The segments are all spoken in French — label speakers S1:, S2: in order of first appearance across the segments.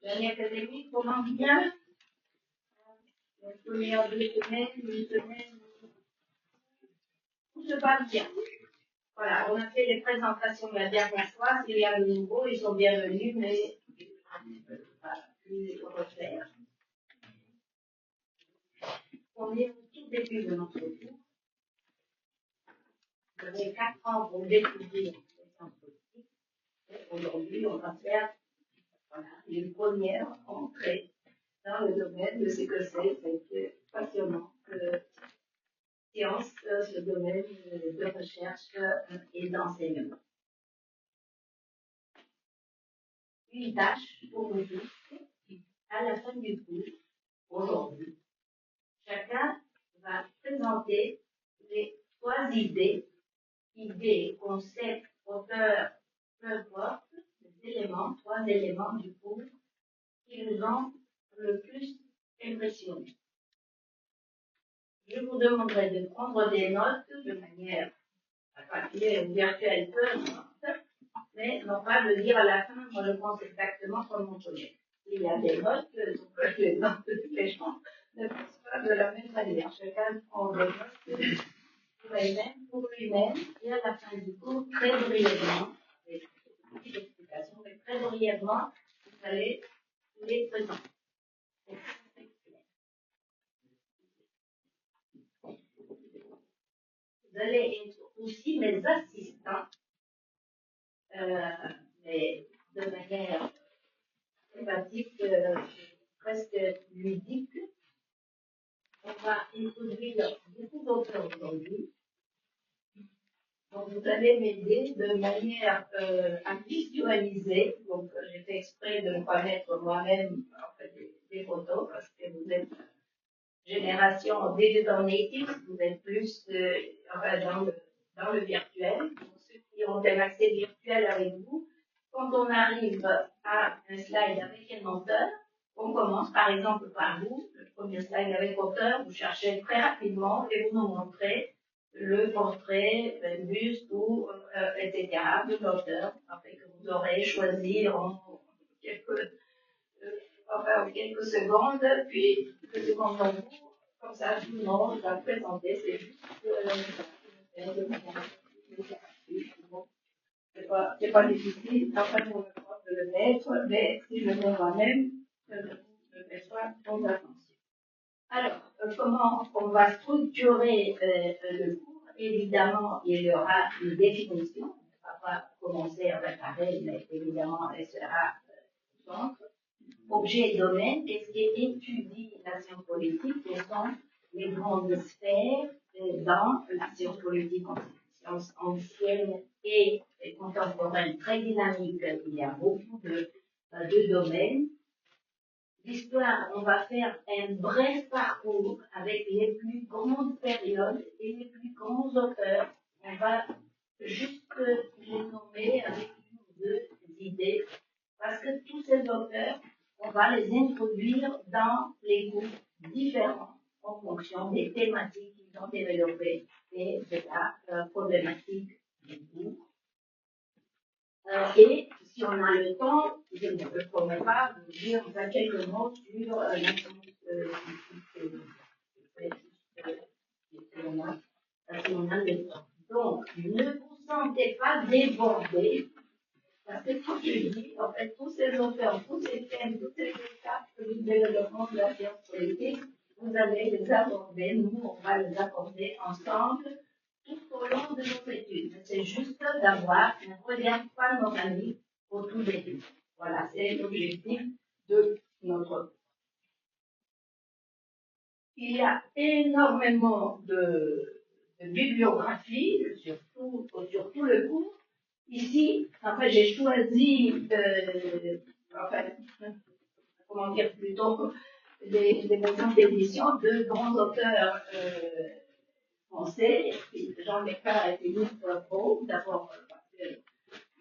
S1: L'année académique commence bien. La première 2 semaines, une semaine, tout se passe bien. Voilà, on a fait les présentations la dernière fois. S'il y a de nouveau, ils sont bienvenus, mais voilà, plus refaire. On est au tout début de notre cours. Vous avez 4 ans pour découvrir les sciences politiques. Aujourd'hui, on va faire une première entrée dans le domaine de ce que c'est passionnant que science, ce domaine de recherche et d'enseignement. Une tâche pour nous tous, à la fin du cours, aujourd'hui. Chacun va présenter les 3 idées, concepts, auteurs, peu importe, les éléments, 3 éléments du cours qui nous ont le plus impressionné. Je vous demanderai de prendre des notes de manière à papier ou virtuelle, peu importe, mais non pas de dire à la fin, moi je pense exactement comme mon collègue. Il y a des notes, donc les notes de tous les gens ne pensent pas de la même manière. Chacun prend des notes pour lui-même, et à la fin du cours, très brièvement, avec une petite explication, mais très brièvement, vous allez les présenter. Vous allez être aussi mes assistants, mais de manière sympathique, presque ludique. On va introduire beaucoup d'auteurs aujourd'hui. Donc, vous allez m'aider de manière à visualiser. Donc, j'ai fait exprès de ne pas mettre moi-même en fait, des photos parce que vous êtes génération digital native, vous êtes plus enfin, dans le virtuel. Pour ceux qui ont un accès virtuel avec vous, quand on arrive à un slide avec un auteur, on commence par exemple par vous, le premier slide avec auteur, vous cherchez très rapidement et vous nous montrez le portrait, le buste ou etc. de l'auteur, afin que vous aurez choisi en quelques secondes, puis quelques secondes dans vous, comme ça tout le monde va présenter, c'est juste c'est pas difficile, après pour le prof de le mettre, mais si je le mets moi-même, je ne fais pas trop attention. Alors, comment on va structurer le cours? Évidemment, il y aura une définition. On ne va pas commencer avec pareil, mais évidemment, elle sera au centre. Objet et domaine, qu'est-ce qui étudie la science politique? Quelles sont les grandes sphères dans la science politique en science ancienne et contemporaine très dynamique? Il y a beaucoup de domaines. L'histoire, on va faire un bref parcours avec les plus grandes périodes et les plus grands auteurs. On va juste les nommer avec une ou 2 idées, parce que tous ces auteurs, on va les introduire dans les groupes différents en fonction des thématiques qu'ils ont développées et de la problématique du cours. Et si on a le temps, je ne me promets pas de vous dire quelques mots sur la science si on a le temps. Donc, ne vous sentez pas débordés, parce que comme je dis, en fait, tous ces auteurs, tous ces thèmes, toutes ces étapes du développement de la science politique, vous allez les aborder, nous, on va les aborder ensemble tout au long de nos études. C'est juste d'avoir un regard panoramique au tout début. Voilà, c'est l'objectif de notre cours. Il y a énormément de bibliographie sur tout le cours. Ici, enfin, j'ai choisi, comment dire plutôt, des maisons d'édition de grands auteurs français. Jean Beccard et Philippe Brault, d'abord parce que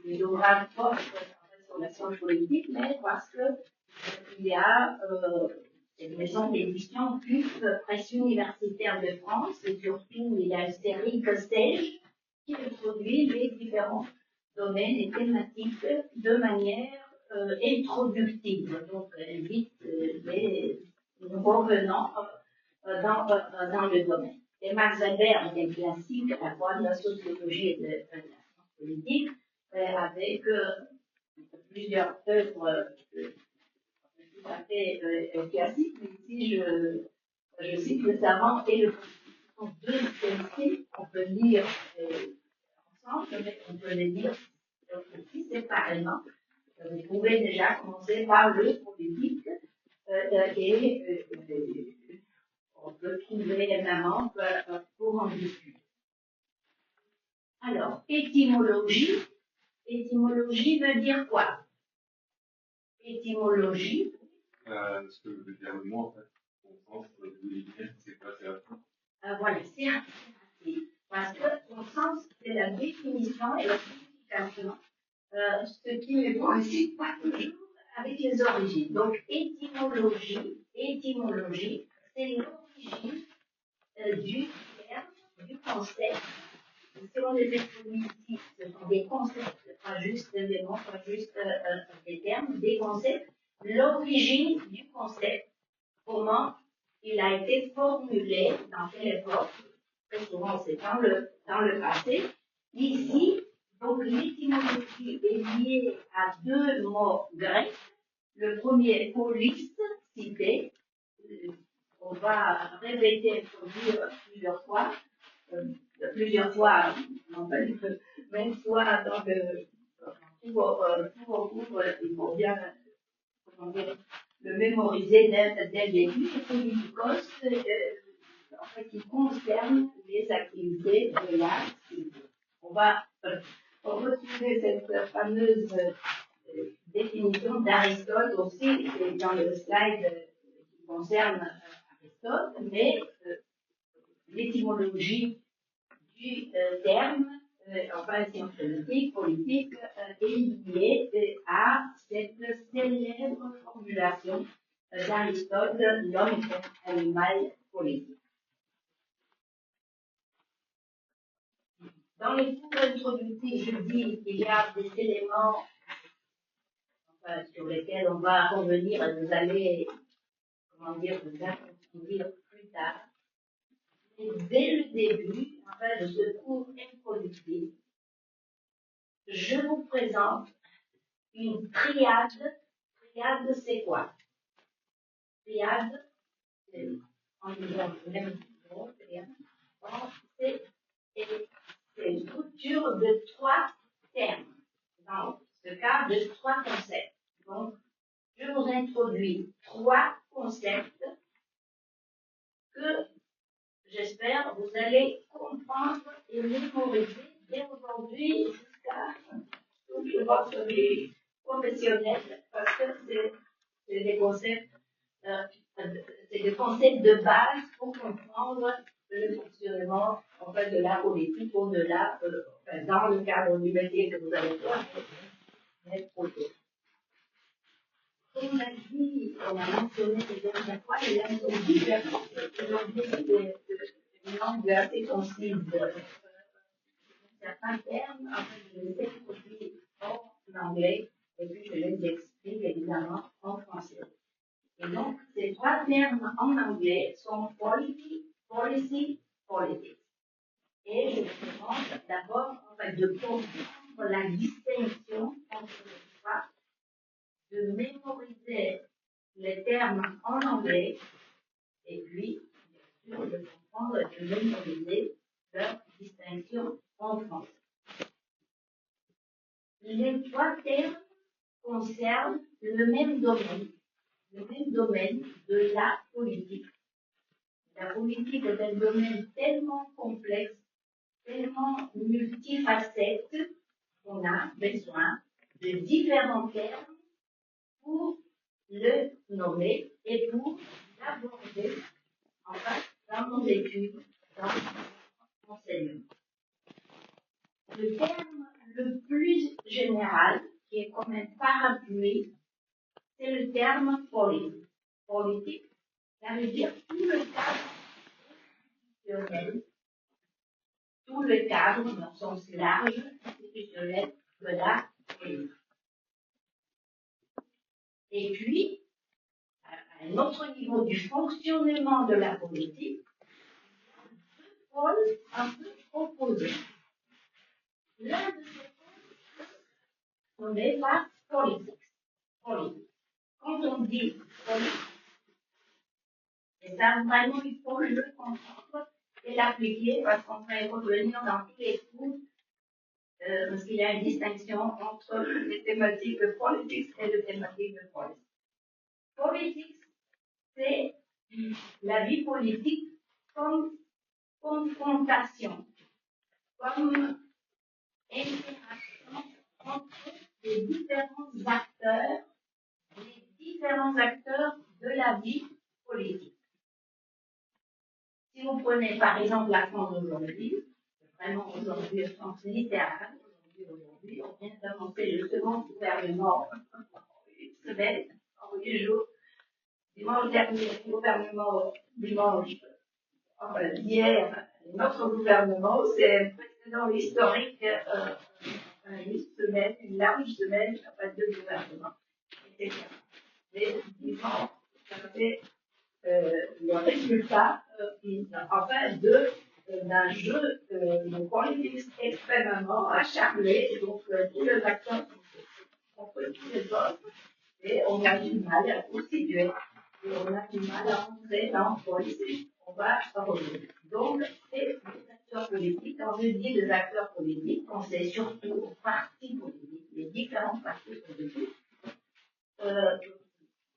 S1: les ouvrages portent sur la science politique, mais parce que il y a une maison d'édition plus presse universitaire de France, et surtout il y a une série qui produit les différents domaines et thématiques de manière introductive, donc vite nous revenons dans le domaine. Et Max Weber est un classique à la fois de la sociologie et de la science politique, avec plusieurs œuvres tout à fait classiques, mais ici je cite le savant et le politique. Ce sont deux thèmes qu'on peut lire ensemble, mais on peut les lire aussi séparément. Vous pouvez déjà commencer par le politique et on peut trouver évidemment pour en discuter. Alors, étymologie veut dire quoi? Étymologie.
S2: Ce que veut dire le mot, en fait, au sens de c'est quoi, c'est un
S1: voilà, c'est un parce que son sens, c'est la définition et la signification, ce qui ne coïncide pas toujours avec les origines. Donc, étymologie, c'est l'origine du terme, du concept. Selon les économies ici, ce sont des concepts, pas juste des mots, pas juste des termes, des concepts. L'origine du concept, comment il a été formulé, dans quelle époque, très souvent c'est dans le passé. Ici, donc l'étymologie est liée à deux mots grecs. Le premier, polis, cité. On va répéter, dire plusieurs fois, même fois dans tout vos cours, il faut bien, comment dire, le mémoriser dès le début. Et politikos, en fait, qui concerne les activités de la cité. On va retrouver cette fameuse définition d'Aristote aussi dans le slide qui concerne Aristote, mais l'étymologie du terme, enfin science politique, est liée à cette célèbre formulation d'Aristote, l'homme est un animal politique. Dans les cours introductifs, je dis qu'il y a des éléments sur lesquels on va revenir et vous allez, vous approfondir plus tard. Et dès le début, de ce cours introductif, je vous présente une triade. Triade, c'est quoi? Triade, c'est en disant le même mot, c'est une structure de trois termes. Dans ce cas, de trois concepts. Donc, je vous introduis trois concepts que j'espère vous allez comprendre et mémoriser dès aujourd'hui jusqu'à toute votre vie professionnelle, parce que c'est des concepts, c'est des concepts de base pour comprendre le fonctionnement de la politique au-delà, dans le cadre du métier que vous allez faire, mais autour. Comme on a mentionné les dernières fois, il y a une langue assez concise. Certains termes, je les introduis en anglais, et puis je les explique évidemment en français. Et donc, ces trois termes en anglais sont policy, politics. Et je vous demande d'abord de comprendre la distinction entre les trois, de mémoriser les termes en anglais, et puis, bien sûr, de comprendre et de mémoriser leur distinction en français. Les trois termes concernent le même domaine de la politique. La politique est un domaine tellement complexe, tellement multifacette, qu'on a besoin de différents termes pour le nommer et pour l'aborder dans nos études, dans nos enseignements. Le terme le plus général, qui est comme un parapluie, c'est le terme politique. Politique, ça veut dire tout le cadre institutionnel, tout le cadre, dans le sens large, institutionnel de la politique. Et puis, à un autre niveau du fonctionnement de la politique, deux pôles un peu opposés. L'un de ces pôles est nommé la politique. Quand on dit politique, et ça vraiment il faut le comprendre et l'appliquer parce qu'on va y revenir dans tous les cours, parce qu'il y a une distinction entre les thématiques de politique et les thématiques de politique. Politique, c'est la vie politique comme confrontation, comme interaction entre les différents acteurs de la vie politique. Si vous prenez par exemple la France d'aujourd'hui, vraiment aujourd'hui au sens littéral, aujourd'hui, on vient d'annoncer le second gouvernement une semaine, en 8 jours. Dimanche dernier, le gouvernement, hier, notre gouvernement, c'est un précédent historique, une semaine, une large semaine, après 2 gouvernements, etc. Mais, disons, ça fait le résultat, d'un jeu de politique extrêmement acharné, donc tous les acteurs contre tous les autres, et on a du mal à constituer, et on a du mal à entrer dans le politique. On va revenir. Donc, c'est les acteurs politiques. Quand je dis les acteurs politiques, on sait surtout aux partis politiques, les différents partis politiques,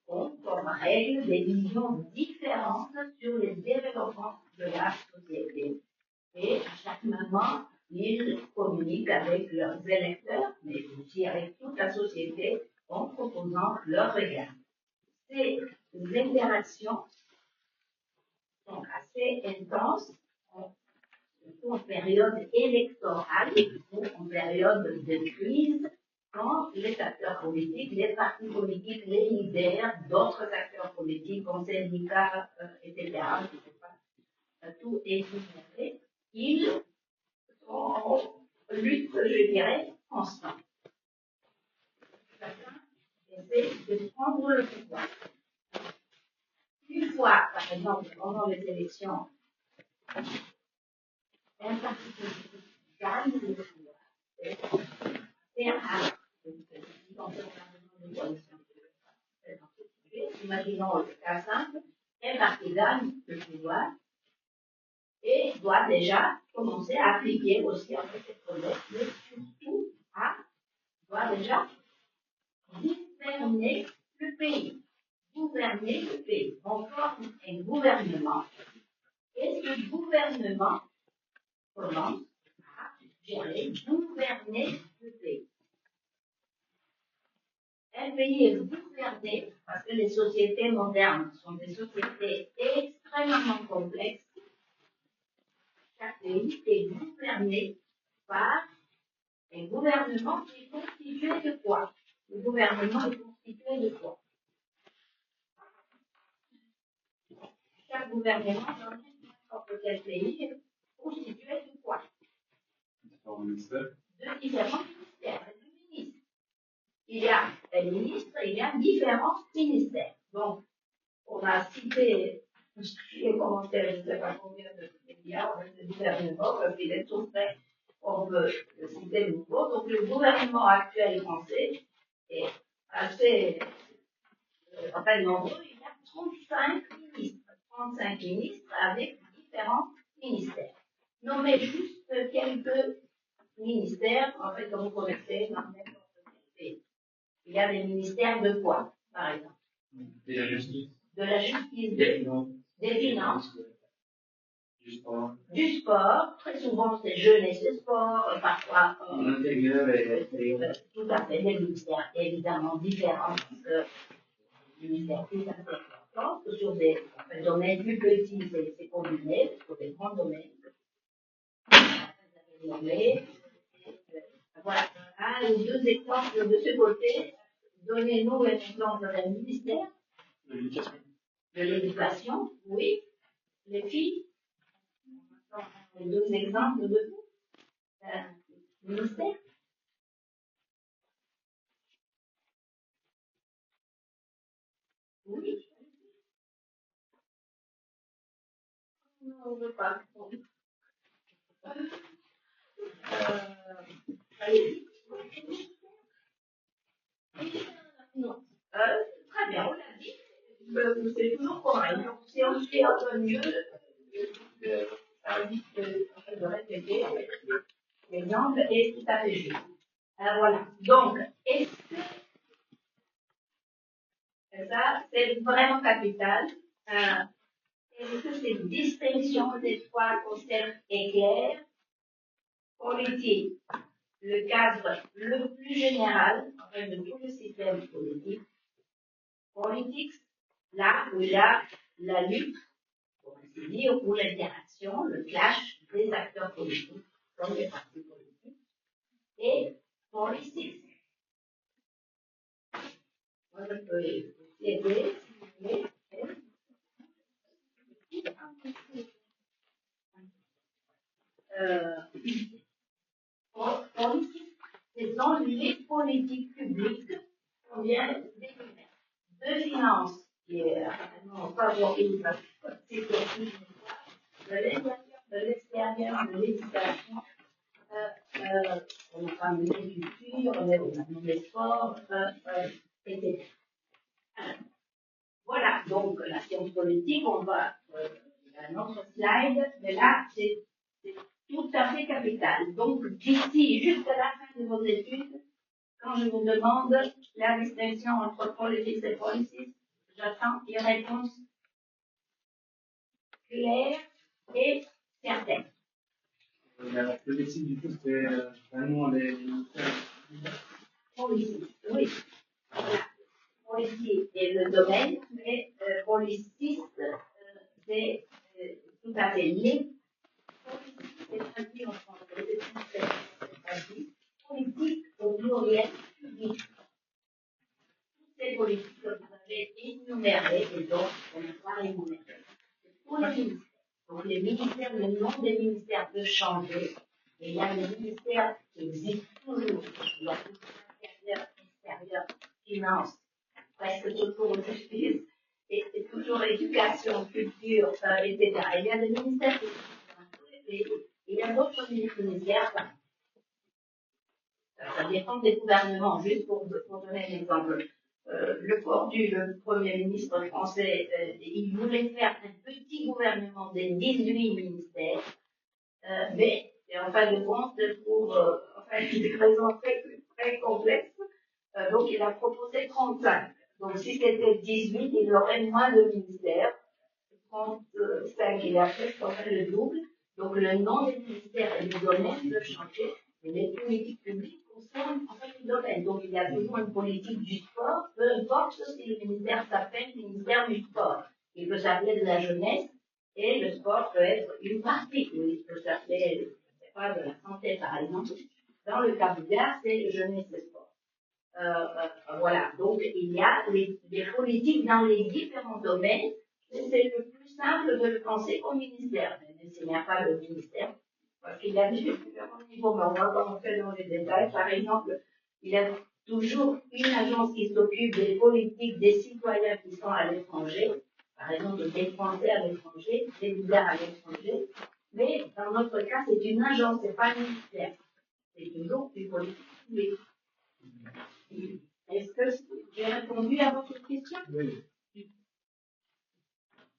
S1: ont comme règle des visions différentes sur les développements de la société. Et à chaque moment, ils communiquent avec leurs électeurs, mais aussi avec toute la société, en proposant leur regard. Ces interactions sont assez intenses, surtout en période électorale ou en période de crise, quand les acteurs politiques, les partis politiques, les leaders, d'autres acteurs politiques, comme syndicats, etc., je ne sais pas, tout est énuméré, ils sont en lutte, je dirais, constante. Chacun essaie de prendre le pouvoir. Une fois, par exemple, pendant les élections, un parti politique gagne le pouvoir. C'est rare. Imaginons le cas simple, un parti gagne le pouvoir et doit déjà commencer à appliquer aussi avec ses collègues, mais surtout doit déjà gouverner le pays. Gouverner le pays. On forme un gouvernement et ce gouvernement commence à gérer, gouverner le pays. Un pays est gouverné parce que les sociétés modernes sont des sociétés extrêmement complexes. Chaque pays est gouverné par un gouvernement qui est constitué de quoi? Le gouvernement est constitué de quoi? Chaque gouvernement dans n'importe quel pays est constitué de quoi? De différents ministères et de ministres. Il y a des ministres, il y a différents ministères. Donc, on a cité les commentaires, je ne sais pas combien de milliards de gouvernements, parce qu'il est tout prêt, on veut citer de nouveau. Donc, le gouvernement actuel français est assez, nombreux. Il y a 35 ministres avec différents ministères. Nommez juste quelques ministères, en fait, que vous connaissez dans n'importe quel pays. Il y a des ministères de quoi, par exemple?
S2: De la justice.
S1: De la justice, des finances. Du sport. Très souvent, c'est jeunesse et sport, parfois.
S2: L'intérieur et
S1: tout à fait, des ministères évidemment différents, parce que les ministères plus importants, sur des domaines plus petits, c'est combiné, sur des grands domaines. Voilà, un ou deux exemples de ce côté. Donnez-nous un exemple d'un ministère. De l'éducation, oui. Les filles. Deux exemples de ministère. Oui. Non, on ne veut pas. Allez. Non. Très bien, on l'a dit. C'est toujours pareil. Donc, si on fait un peu mieux, ça évite de répéter l'exemple est tout à fait juste. Voilà. Donc, est-ce que ça, c'est vraiment capital? Est-ce que cette distinction des trois concepts est claire? Politique, le cadre le plus général, en fait, de tout le système politique. Politique, là où il y a la lutte, pour ainsi dire, ou l'interaction, le clash des acteurs politiques, comme les partis politiques, et politique. Moi, je peux aider, si vous voulez. Politique, ce sont les politiques publiques qu'on vient d'énumérer. De finances, qui est non favorise la sécurité de l'intérieur, de l'extérieur, de l'éducation, on a parlé de l'agriculture, on a parlé des sports, etc. Voilà, donc la science politique, on va à notre slide, mais là, c'est tout à fait capital. Donc, d'ici jusqu'à la fin de vos études, quand je vous demande la distinction entre politique et politique, j'attends une réponse claire et certaine.
S3: La politique, du coup, c'est vraiment les.
S1: Politique, oui. Voilà. Politique est le domaine, mais policiste, c'est tout à fait lié. Politique, c'est traduit en français, c'est traduit. Politique au pluriel public. Toutes ces politiques que vous avez énumérées, et donc on n'a pas énuméré. Pour les ministères. Donc les ministères, le nom des ministères peut changer. Et il y a des ministères qui existent toujours. Il y a tout intérieur, extérieur, finance, presque toujours justice, et toujours éducation, culture, etc. Il y a des ministères qui sont dans tous les pays. Il y a d'autres ministères. Ça dépend des gouvernements. Juste pour donner un exemple. Le Premier ministre français, il voulait faire un petit gouvernement des 18 ministères, mais en fin de compte, pour des raisons très, très complexes, donc il a proposé 35. Donc si c'était 18, il aurait moins de ministères. 35, il a presque le double. Donc le nom des ministères et des domaines peuvent changer, mais les politiques publiques concernent en fait le domaine. Donc il y a toujours une politique du sport, peu importe si le ministère s'appelle ministère du sport. Il peut s'appeler de la jeunesse, et le sport peut être une partie. Il peut s'appeler, je ne sais pas, de la santé par exemple. Dans le cas du gars, c'est jeunesse et sport. Voilà, donc il y a des politiques dans les différents domaines. C'est le plus simple de le penser au ministère, même s'il n'y a pas de ministère, parce qu'il y a différents niveaux, mais on va pas rentrer dans les détails. Par exemple, il y a toujours une agence qui s'occupe des politiques des citoyens qui sont à l'étranger, par exemple des Français à l'étranger, des leaders à l'étranger, mais dans notre cas, c'est une agence, c'est pas un ministère. C'est toujours une politique publique. Est-ce que j'ai répondu à votre question?
S3: Oui.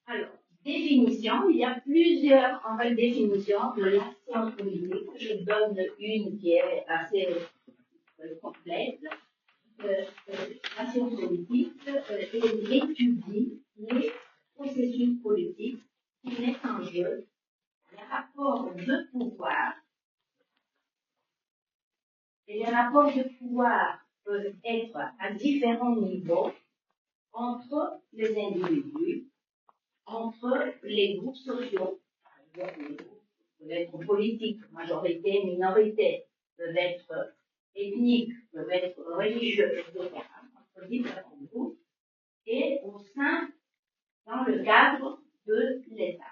S1: Alors, définition, il y a plusieurs en fait, définitions de la science politique. Je donne une qui est assez complète. La science politique étudie les processus politiques qui mettent en jeu les rapports de pouvoir. Et les rapports de pouvoir peuvent être à différents niveaux entre les individus, entre les groupes sociaux, peuvent être politiques, majorité, minorité, peuvent être ethniques, peuvent être religieux, etc., entre différents groupes, et au sein, dans le cadre de l'État.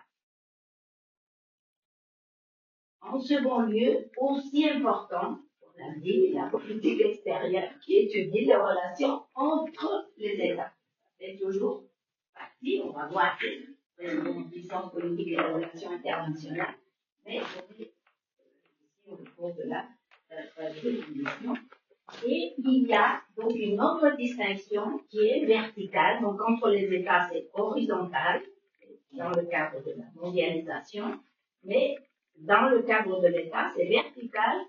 S1: En second lieu, aussi important, on a dit, la politique extérieure qui étudie les relations entre les États. C'est toujours partie, on va voir les puissances politiques et les relations internationales, mais on est ici au cours de la définition. Et il y a donc une autre distinction qui est verticale, donc entre les États c'est horizontal, dans le cadre de la mondialisation, mais dans le cadre de l'État c'est vertical,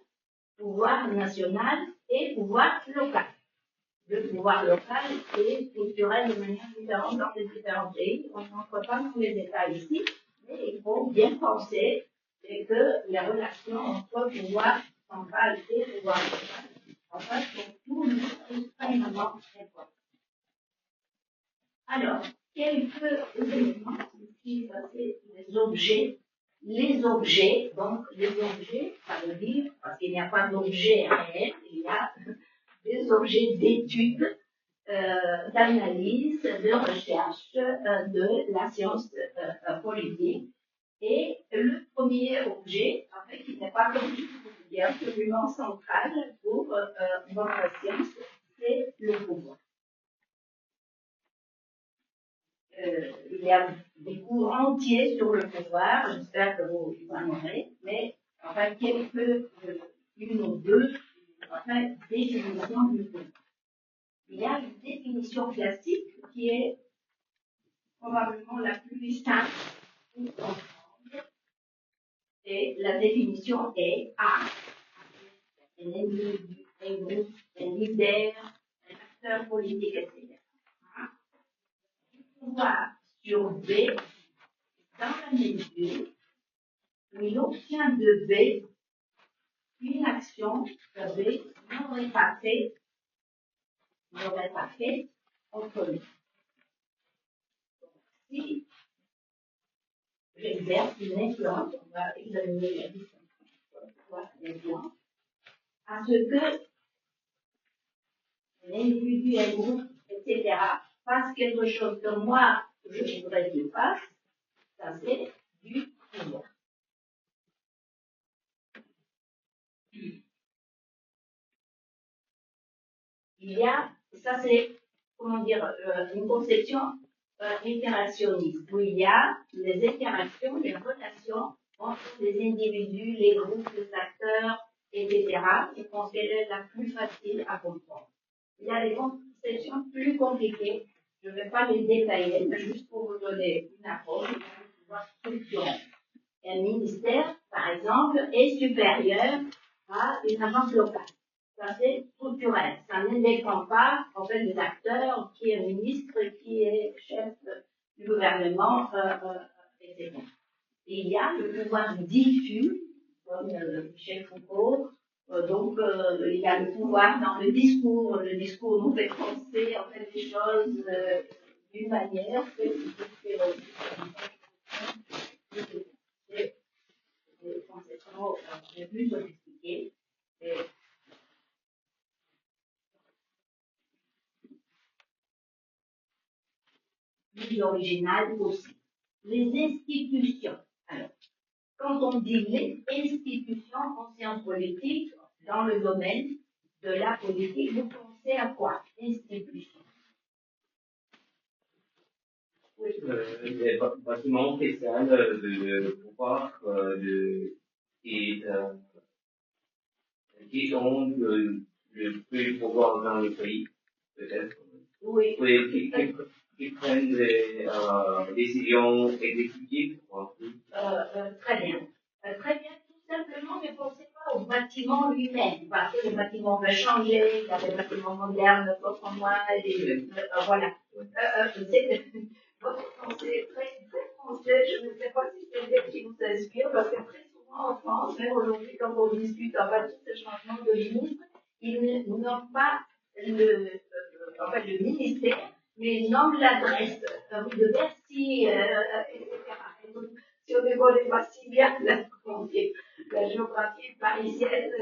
S1: pouvoir national et pouvoir local. Le pouvoir local est structurel de manière différente dans les différents pays. On n'entre pas dans les États ici, mais il faut bien penser que les relations entre pouvoir central et pouvoir local en fait, pour tout le monde, extrêmement important. Alors, quelques éléments ici, c'est les objets. Les objets, donc les objets, ça veut dire, parce qu'il n'y a pas d'objet réel, il y a des objets d'étude, d'analyse, de recherche de la science politique. Et le premier objet, en fait, qui n'est pas comme je vous dis, absolument central pour notre science, c'est le pouvoir. Il y a des cours entiers sur le pouvoir, j'espère que vous en aurez, mais enfin, une ou deux définitions du pouvoir. Il y a une définition classique qui est probablement la plus simple pour comprendre. Et la définition est A, un individu, un groupe, un leader, un acteur politique, etc. Pouvoir sur B, dans la mesure où il obtient de B une action que B n'aurait pas fait autrement. Si j'exerce une influence, on va examiner la distinction, l'influence, à ce que l'individu, un groupe, etc., fasse quelque chose que moi, je voudrais qu'il fasse, ça c'est du pouvoir. Il y a, ça c'est, comment dire, une conception interactionniste, où il y a les interactions, les relations entre les individus, les groupes, les acteurs, etc., et qu'on est la plus facile à comprendre. Il y a des conceptions plus compliquées, je ne vais pas les détailler, mais juste pour vous donner une approche, il y a le pouvoir structurel. Un ministère, par exemple, est supérieur à une agence locale. Ça, c'est structurel. Ça ne dépend pas, en fait, des acteurs, qui est ministre, qui est chef du gouvernement, etc. Et il y a le pouvoir diffus, comme Michel Foucault, donc il y a le pouvoir dans le discours. Le discours nous fait penser, en fait, les choses d'une manière des conceptions plus sophistiquées. Plus originales aussi. Les institutions. Alors, quand on dit les institutions en sciences politiques, dans le domaine de la politique, vous pensez à quoi? Institutions. Oui.
S4: Les bâtiments spéciaux de pouvoir qui ont le plus pouvoir dans le pays, peut-être.
S1: Oui.
S4: Oui, qui prennent des décisions exécutives.
S1: Très bien. Très bien, tout simplement, ne pensez pas au bâtiment lui-même, parce que le bâtiment va changer, il y a des bâtiments modernes, d'autres moins, voilà. Votre pensée est très, très française, je ne sais pas si c'est elle qui vous inspire, parce que très souvent en France, même aujourd'hui, quand on discute en fait tous ces changements de ministre, ils n'ont pas le ministère, mais ils nomment l'adresse de Bercy, etc. Si on ne connaît pas si bien la géographie parisienne,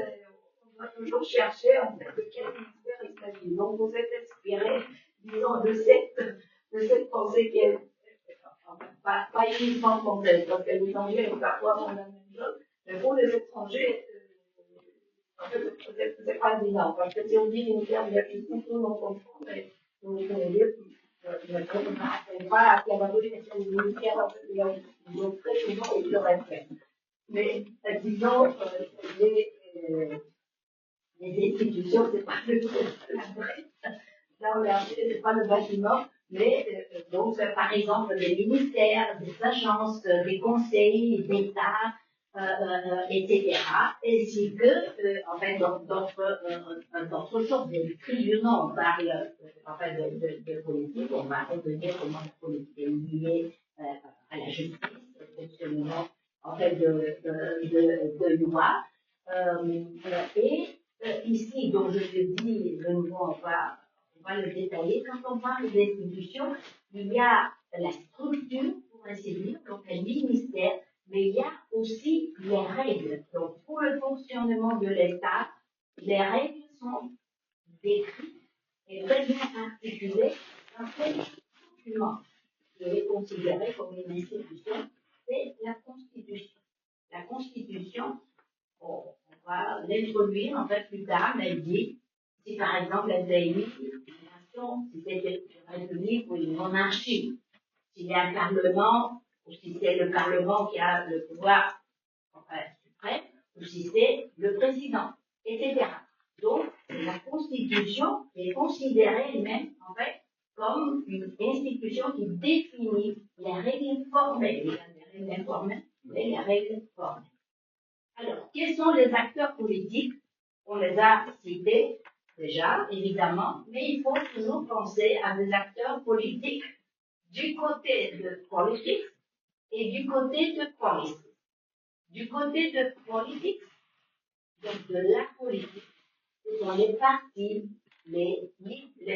S1: on doit toujours chercher en fait de quel ministère il s'agit. Donc vous êtes inspiré, disons, de cette pensée qui est pas uniquement française, parce que les étrangers parfois font la même chose, mais pour les étrangers, en fait, c'est pas évident, parce que si on dit ministère de la justice, tout le monde comprend, mais vous pouvez dire, pas qu'il y a la question du ministère, ils ont très souvent été fait. Mais disons, les institutions, c'est pas le là on c'est pas le bâtiment, mais donc par exemple des ministères, des agences, des conseils d'État, etc. Ainsi que en fait d'autres choses, des tribunaux, on parle en fait de politique, on va revenir comment la politique est liée à la justice, au fonctionnement en fait de loi. Et ici, donc je te dis de nouveau, on va le détailler. Quand on parle d'institutions, il y a la structure, pour ainsi dire, donc un ministère, mais il y a aussi les règles. Donc pour le fonctionnement de l'État, les règles sont décrites et très bien articulées dans ces documents. Je vais considérer comme une institution, c'est la Constitution. La Constitution, on va l'introduire en fait plus tard, mais elle dit, si par exemple un pays, une nation, si c'est une république ou une monarchie, s'il y a un parlement, ou si c'est le parlement qui a le pouvoir enfin, suprême, ou si c'est le président, etc. Donc, la Constitution est considérée elle-même, en fait, comme une institution qui définit les règles formelles. Il y a des règles informelles, mais les règles formelles. Alors, quels sont les acteurs politiques? On les a cités déjà, évidemment, mais il faut toujours penser à des acteurs politiques du côté de politique et du côté de politique. Du côté de politique, donc de la politique, ce sont les partis, les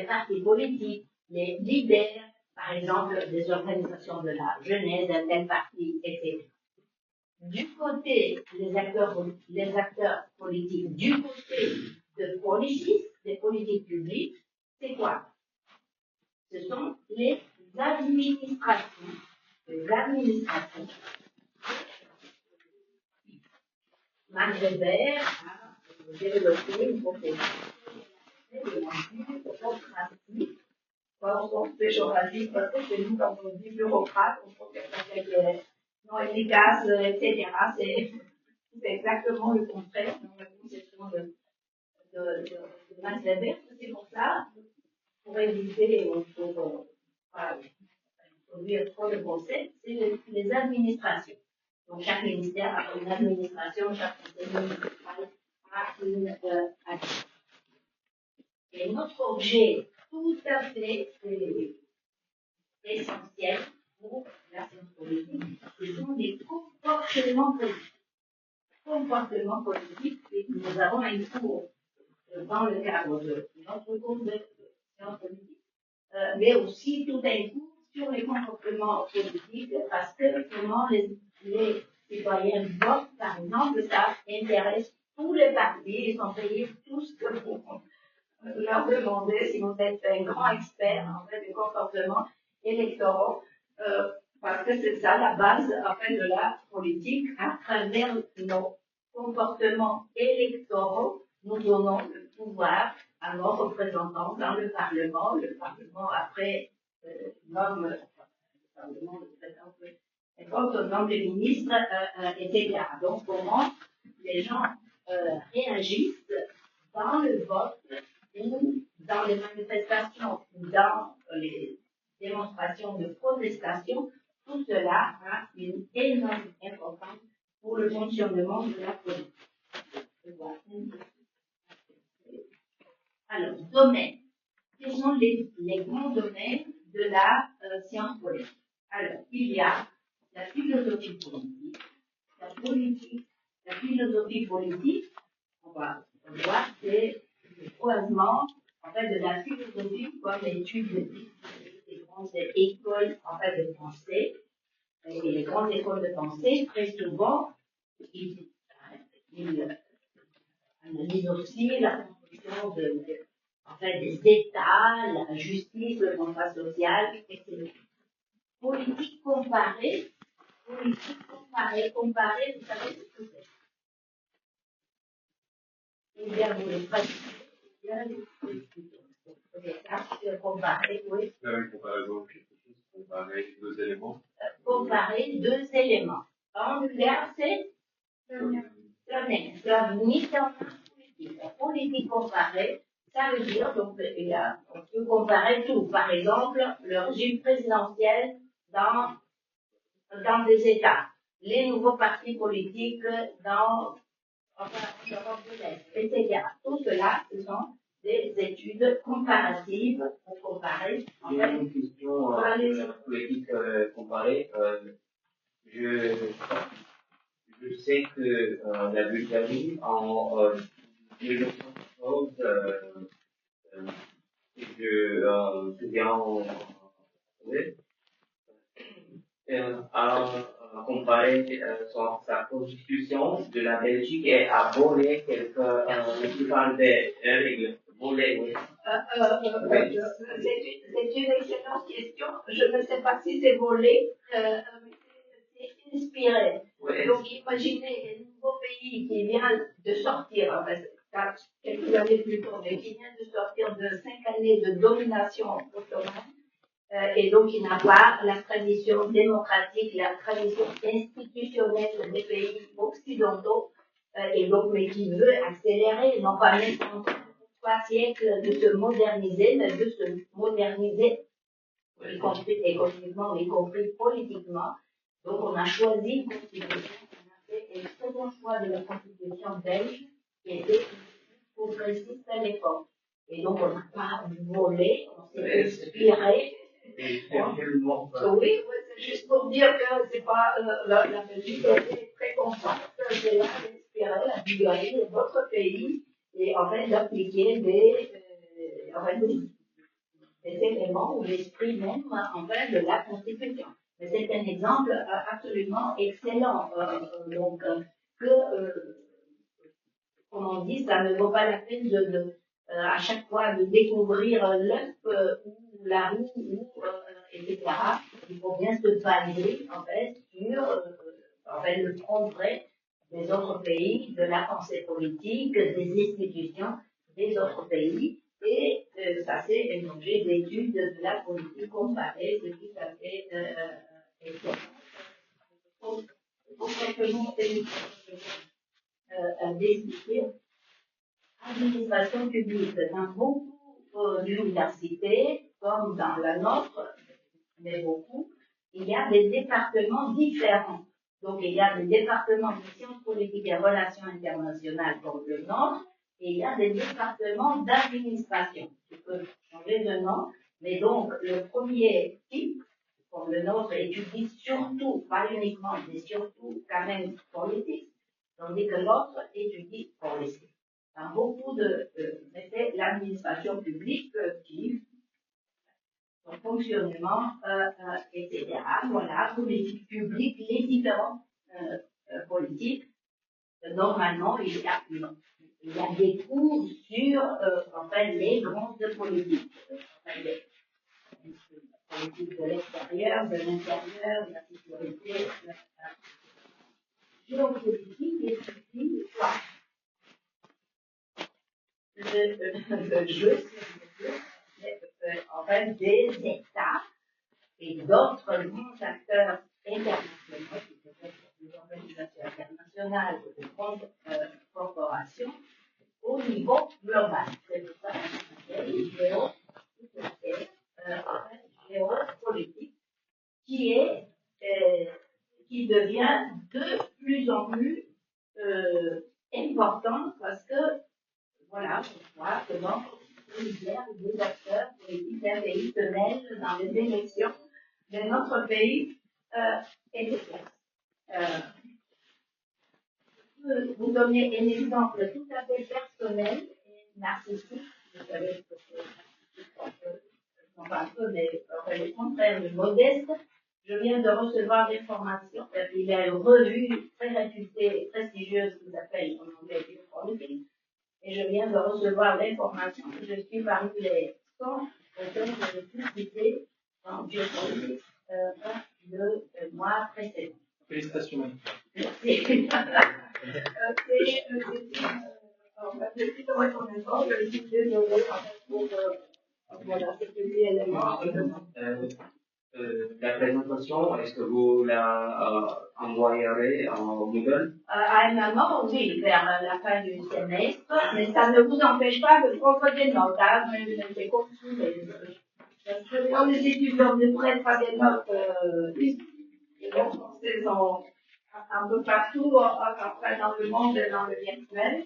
S1: partis politiques, les leaders, par exemple, des organisations de la jeunesse, d'un tel parti, etc. Du côté des acteurs politiques, du côté de politique, des politiques publiques, c'est quoi? Ce sont les administrations. Les administrations. Max Weber a développé une conception de la bureaucratie. On se péjoratif parce que chez nous, quand on dit bureaucrate, on pense que c'est non efficace, etc. C'est exactement le contraire dans la conception de Max Weber. C'est pour ça, pour éviter ou pour introduire trop de concepts, c'est les administrations. Donc chaque ministère a une administration, chaque conseil municipal a une administration. Et notre objet tout à fait essentiel pour la science politique, ce sont des comportements politiques. Comportements politiques, et nous avons un cours dans le cadre de notre cours de science politique, mais aussi tout un cours sur les comportements politiques, parce que comment les citoyens votent, par exemple, ça intéresse tous les partis, ils sont payés tous pour leur demander si vous êtes un grand expert en fait des comportements électoraux, parce que c'est ça la base en fait de la politique. À travers nos comportements électoraux, nous donnons le pouvoir à nos représentants dans le Parlement. Le Parlement après nomme le Parlement le président, nomme les ministres, etc. Donc comment les gens réagissent dans le vote ou dans les manifestations ou dans les démonstrations de protestation, tout cela a une énorme importance pour le fonctionnement de la politique. Alors, domaines. Quels sont les grands domaines de la science politique? Alors, il y a la philosophie politique, la philosophie politique, on va voir, c'est le croisement en fait, de la philosophie comme l'étude des grandes écoles en fait, de pensée. Et les grandes écoles de pensée, très souvent, ils analysent aussi la construction en fait, des États, la justice, le contrat social, etc. Politique comparée, vous savez ce que c'est. Eh bien, vous le pratiquez, bien les expliquer. Comparer, oui.
S2: Faire une comparaison de quelque chose, comparer
S1: deux éléments. Angulaire, c'est la mise en politique. La politique comparée, ça veut dire, donc, on peut comparer tout. Par exemple, le régime présidentiel dans des États, les nouveaux partis politiques dans l'Europe de l'Est, etc. Tout cela, ce sont des études comparatives pour comparer.
S4: J'ai une question sur la politique comparée. Je sais que la Bulgarie, en 1914, a comparé sa constitution de la Belgique et a volé quelques plupart des règles. Volé, oui.
S1: C'est une excellente question. Je ne sais pas si c'est volé, mais c'est inspiré.
S4: Ouais.
S1: Donc imaginez un nouveau pays qui vient de sortir, quelques années plus tôt, mais qui vient de sortir de 5 années de domination ottomane. Et donc, il n'a pas la tradition démocratique, la tradition institutionnelle des pays occidentaux, et donc, mais qui veut accélérer, non pas même en 3 siècles de se moderniser, mais de se moderniser, y compris économiquement, y compris politiquement. Donc, on a choisi une constitution, on a fait le second choix de la constitution belge, qui était progressiste à l'époque. Et donc, on n'a pas volé, on s'est inspiré. Oui, c'est juste pour dire que c'est pas la Belgique était très contente de là d'inspirer la Bulgarie et d'autres pays et en fait d'appliquer des éléments ou l'esprit même en fait de la Constitution. Mais c'est un exemple absolument excellent. Comme on dit, ça ne vaut pas la peine à chaque fois de découvrir l'œuf ou la roue, etc. Il faut bien se baser en fait sur le progrès des autres pays, de la pensée politique, des institutions des autres pays. Et ça, c'est un objet d'étude de la politique comparée, c'est tout à fait excellent. Pour simplement d'expliquer l'administration publique dans beaucoup d'universités, comme dans la nôtre, mais beaucoup, il y a des départements différents. Donc, il y a des départements de sciences politiques et relations internationales comme le nôtre, et il y a des départements d'administration qui peuvent changer de nom, mais donc, le premier type, comme le nôtre, étudie surtout, pas uniquement, mais surtout quand même politique, tandis que l'autre étudie politique. Dans beaucoup mais c'est l'administration publique qui, son fonctionnement, etc. Voilà, politique publique, les différentes politiques. Normalement, il y a des cours sur les grandes politiques. Les politiques de l'extérieur, de l'intérieur, de la sécurité, de la géopolitique et puis quoi. Le jeu, c'est des États et d'autres grands acteurs internationaux, qui peuvent être des organisations internationales ou des grandes corporations, au niveau global. C'est pour ça qu'on appelle géopolitique, qui devient de plus en plus important parce que voilà, on voit que dans les acteurs politiques d'un pays se mêlent dans les élections de notre pays et de je peux vous donner un exemple tout à fait personnel et narcissique. Vous savez que c'est un peu, mais le contraire de modeste. Je viens de recevoir des formations. Il y a une revue très réputée et prestigieuse qui s'appelle en anglais Geopolitics. Et je viens de recevoir l'information que je suis parmi les 100 auteurs que je suis cité en Geopolitics le mois précédent.
S3: Félicitations.
S1: Merci. Je suis reconnaissante, je suis désolée pour voilà, ces petits éléments.
S4: La présentation, est-ce que vous la envoyerez en Moodle?
S1: À un moment, oui, vers la fin du semestre, mais ça ne vous empêche pas de prendre des notes, hein, c'est comme si quand les étudiants devraient faire des notes, les notes françaises sont un peu partout, après dans le monde, dans le virtuel.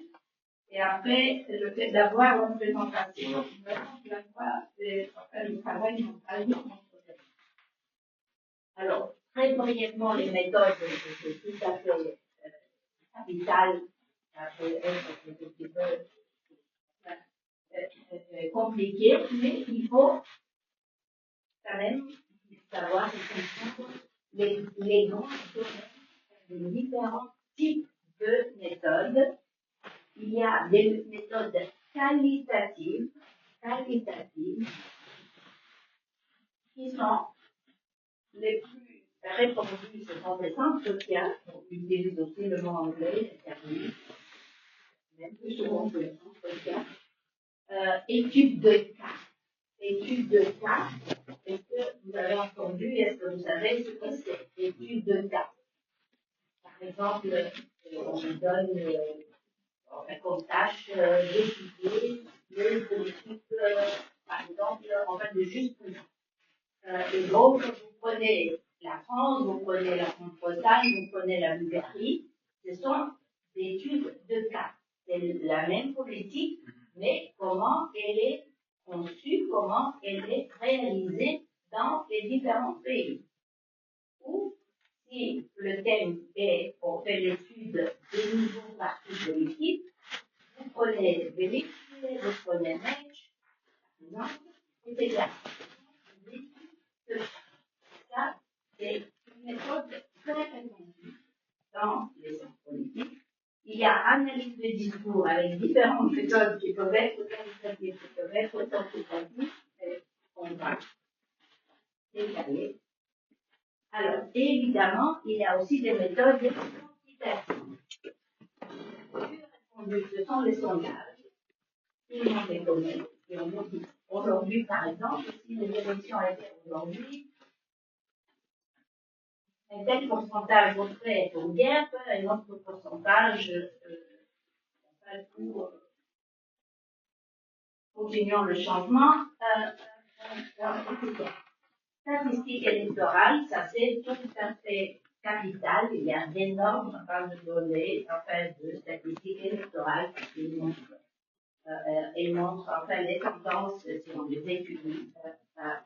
S1: Et après, le fait d'avoir une présentation, c'est le travail mental. Alors, très brièvement, les méthodes, c'est tout à fait capital, ça peut être un petit peu compliqué, mais il faut quand même savoir et comprendre les grands domaines, les différents types de méthodes. Il y a des méthodes qualitatives, qui sont les plus répandues, ce sont des centres sociaux. On utilise aussi le mot anglais, les services, même plus souvent que les centres sociaux. Études de cas. Études de cas. Est-ce que vous avez entendu, est-ce que vous savez ce que c'est, études de cas? Par exemple, on vous donne comme tâche d'étudier les politiques, par exemple, en fait, de justice. Et donc, vous prenez la France, vous prenez la Grande-Bretagne, vous prenez la Bulgarie, ce sont des études de cas. C'est la même politique, mais comment elle est conçue, comment elle est réalisée dans les différents pays. Ou, si le thème est, on fait l'étude des nouveaux partis politiques, vous prenez Vélix, vous prenez Mensch, par exemple, etc. Ça, c'est une méthode très répandue dans les sciences politiques. Il y a analyse de discours avec différentes méthodes qui peuvent être qualitatives, qui peuvent être quantitatives, et on va détailler. Alors, évidemment, il y a aussi des méthodes quantitatives. Ce sont les sondages. Tout le monde les connaît. Et aujourd'hui, par exemple, si les élections étaient aujourd'hui, un tel pourcentage voterait pour guerre, un autre pourcentage pour continuons le changement, etc. Statistique électorale, ça c'est tout à fait capital. Il y a d'énormes bases de données, enfin, de statistiques électorales qui montrent, enfin, les tendances si on les étudie,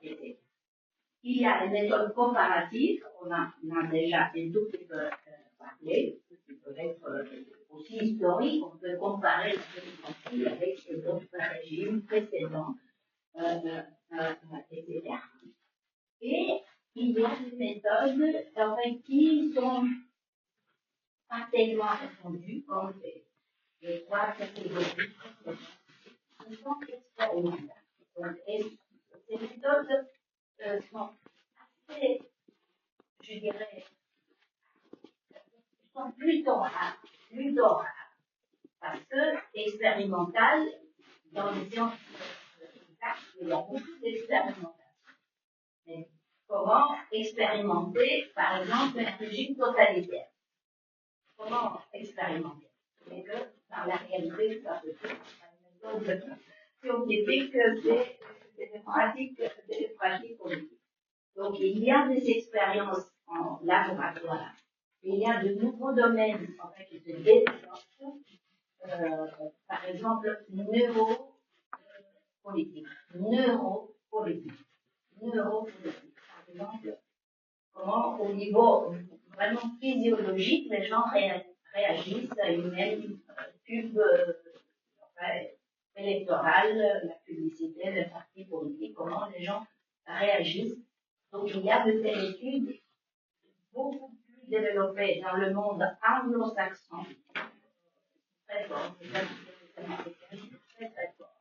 S1: etc. Il y a les méthodes comparatives, on a déjà un tout petit peu parlé, qui peuvent être aussi historiques, on peut comparer la démocratie avec d'autres régimes précédents, etc. Et il y a des méthodes qui sont pas tellement répandues comme les trois catégories qui sont expérimentales. Donc, ces méthodes sont assez, je dirais, sont plutôt rares, parce que expérimentales, dans les sciences, il y a beaucoup d'expérimentation. Mais comment expérimenter, par exemple, un régime totalitaire? Comment expérimenter? C'est que, dans la réalité, ça peut être une méthode scientifique, c'est des pratiques politiques. Donc, il y a des expériences en laboratoire. Il y a de nouveaux domaines qui se développent, par exemple, neuropolitique. Par exemple, comment, au niveau vraiment physiologique, les gens réagissent à une même pub électorale, la publicité, les partis politiques, comment les gens réagissent. Donc, il y a de telles études beaucoup plus développées dans le monde anglo-saxon, très fort, très fort.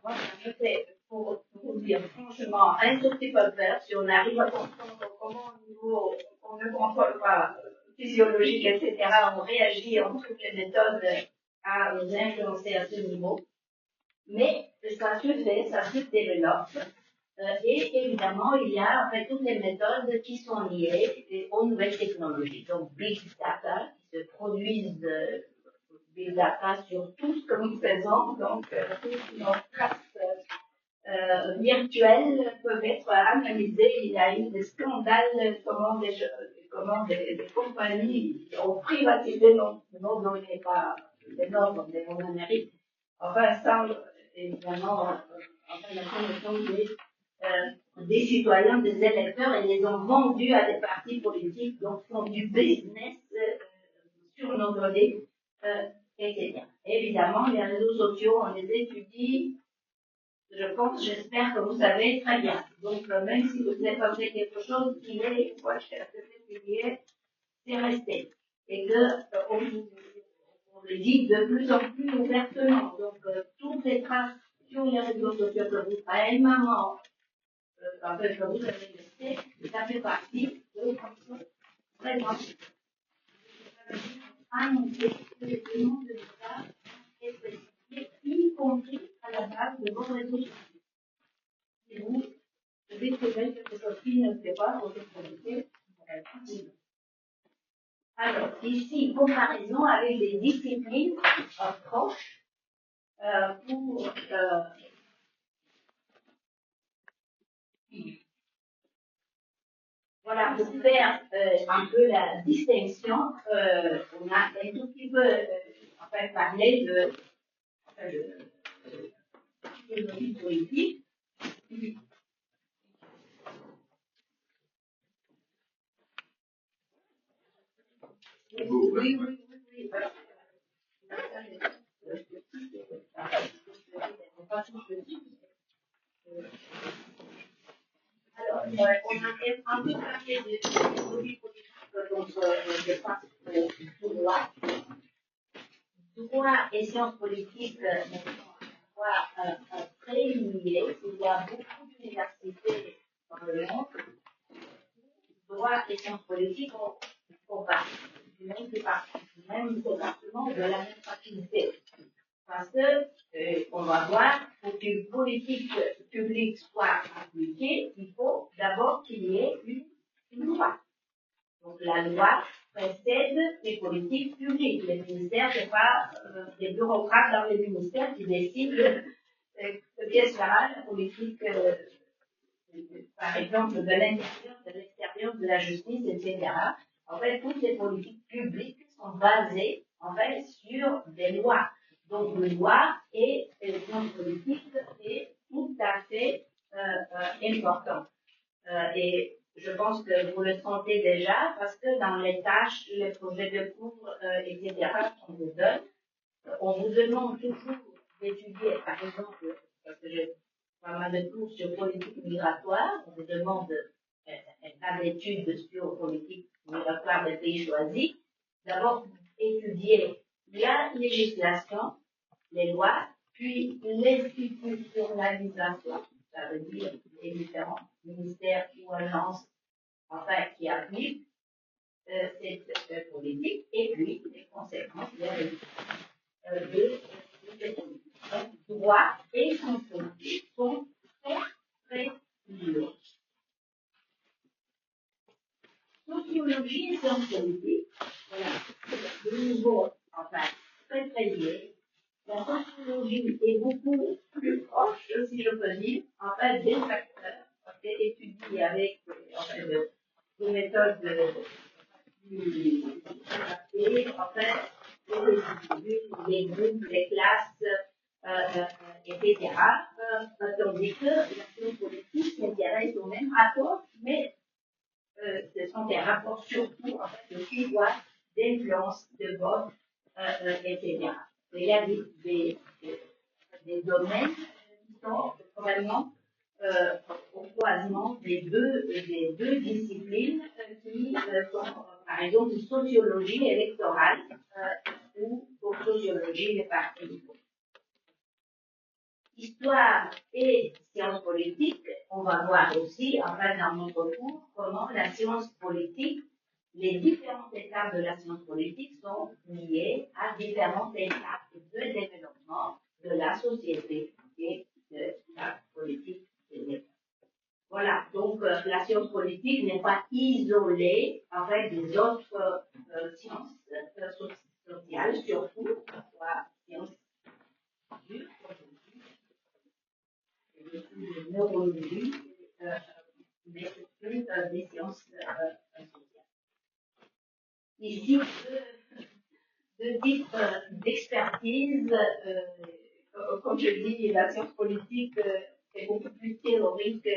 S1: Moi, je fais, pour vous dire franchement, un tout petit peu peur si on arrive à comprendre comment au niveau, on ne contrôle pas physiologique, etc., on réagit, on trouve les méthodes à nous influencer à ce niveau. Mais ça se fait, ça se développe. Et évidemment, il y a en fait toutes les méthodes qui sont liées aux nouvelles technologies. Donc, big data, qui se produisent big data sur tout ce que nous faisons, donc toutes nos traces virtuelles peuvent être analysées. Il y a eu des scandales, comment des compagnies ont privatisé nos données, pas les nôtres, mais en Amérique. Enfin, ça, évidemment, enfin, la connaissance des citoyens, des électeurs, et les ont vendus à des partis politiques, donc font du business sur nos données, etc. Évidemment, les réseaux sociaux, on les étudie, je pense, j'espère que vous savez très bien. Donc, même si vous avez fait quelque chose qui est, c'est resté. Et que, on le dit de plus en plus ouvertement. Donc, toutes les traces sur les réseaux sociaux que vous faites, maman, en fait, que vous avez laissé, ça fait partie de notre vraiment annoncer que les demandes de l'État est spécifié, y compris à la base de vos réseaux sociaux. Et vous devez trouver quelque chose qui ne fait pas votre qualité. Alors, ici, comparaison avec des disciplines proches pour voilà, pour faire un peu la distinction, on a un tout petit peu enfin, parlé de philosophie politique. Oui. Alors, on a un peu parlé de philosophie politique, donc je pense que droit et sciences politiques sont très liés. Il y a beaucoup d'universités dans le monde. Droit et sciences politiques font partie du même département de la même faculté. Parce que, on va voir, pour qu'une politique publique soit appliquée, il faut d'abord qu'il y ait une loi. Donc la loi précède les politiques publiques. Les ministères, ce n'est pas des bureaucrates dans les ministères qui décident qu'est-ce sera la politique, par exemple, de l'extérieur, de la justice, etc. En fait, toutes les politiques publiques sont basées, en fait, sur des lois. Donc, une loi et une politique est tout à fait important. Et je pense que vous le sentez déjà, parce que dans les tâches, les projets de cours, etc., qu'on vous donne, on vous demande toujours d'étudier, par exemple, parce que j'ai pas mal de cours sur politique migratoire, on vous demande un tas d'études sur politique migratoire des pays choisis. D'abord, étudier la législation, les lois, puis l'institutionnalisation, ça veut dire les différents ministères ou agences, enfin, qui appliquent cette politique, et puis les conséquences de cette politique. Donc, droit et sciences politiques sont très liés. Sociologie et sciences politiques, voilà, de nouveau, enfin, très liés. La sociologie est beaucoup plus proche, si je peux dire, en fait, des facteurs, étudiés avec des méthodes plus en fait, les individus, les groupes, les classes, etc. Tandis que la science politique s'intéresse aux mêmes rapports, mais ce sont des rapports surtout en fait, de pouvoir, d'influence, de vote, etc. Il y a des domaines qui sont vraiment au croisement des deux disciplines qui sont, par exemple, sociologie électorale ou sociologie des partis. Histoire et sciences politiques, on va voir aussi, en fait, dans notre cours, comment la science politique, les différentes étapes de la science politique sont liées à différentes étapes de développement de la société et de la politique. voilà, donc la science politique n'est pas isolée en fait des autres sciences sociales, surtout la science dure, de neurologie, mais plus des sciences sociales. Ici, deux types d'expertise. Comme je dis, la science politique est beaucoup plus théorique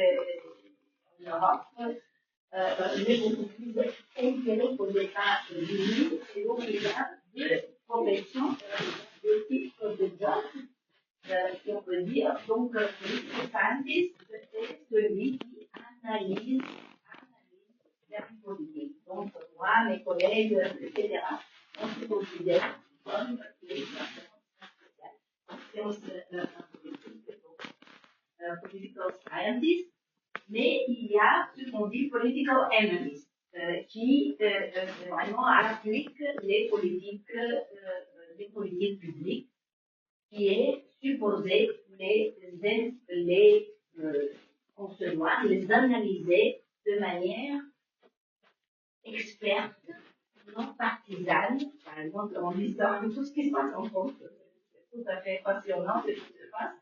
S1: en Europe, mais beaucoup plus empirique au départ du livre. Et donc, il y a deux professions, deux types de jobs, si on peut dire. Donc, le scientist est celui qui analyse la vie politique. Donc, moi, mes collègues, etc., on se considère comme les sciences political scientists, mais il y a ce qu'on dit political analysts, qui vraiment appliquent les politiques publiques, qui est supposé les concevoir, les analyser de manière experte, non partisane. Par exemple, en lisant tout ce qui se passe en France, c'est tout à fait passionnant ce qui se passe.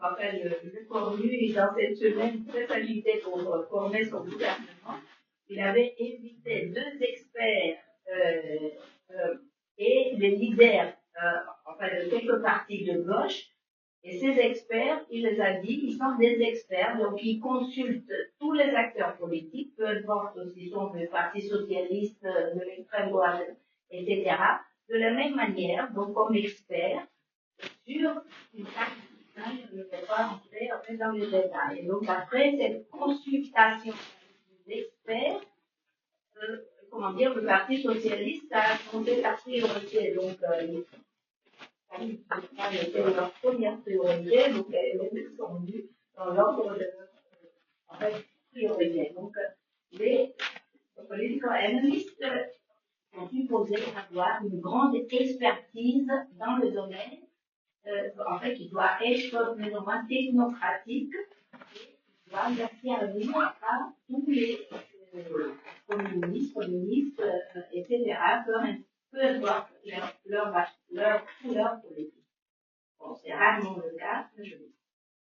S1: Enfin, le Cornu, dans cette semaine très agité pour former son gouvernement, il avait invité deux experts et des leaders enfin, de quelques partis de gauche. Et ces experts, il les a dit, ils sont des experts, donc ils consultent tous les acteurs politiques, peu importe s'ils sont du Parti socialiste, de l'extrême droite, etc., de la même manière, donc comme experts, sur une tâche. Je ne vais pas rentrer dans les détails. Et donc après cette consultation des experts, comment dire, le Parti socialiste a changé sa priorité. Donc, c'était leur première priorité, donc elle est descendue dans l'ordre de en fait, priorité. Donc, les political analysts sont supposés avoir une grande expertise dans le domaine, en fait, qui doit être vraiment technocratique, et qui doit servir à tous les communistes, etc., peu importe leur couleur politique. Bon, c'est rarement le cas, mais je le dis.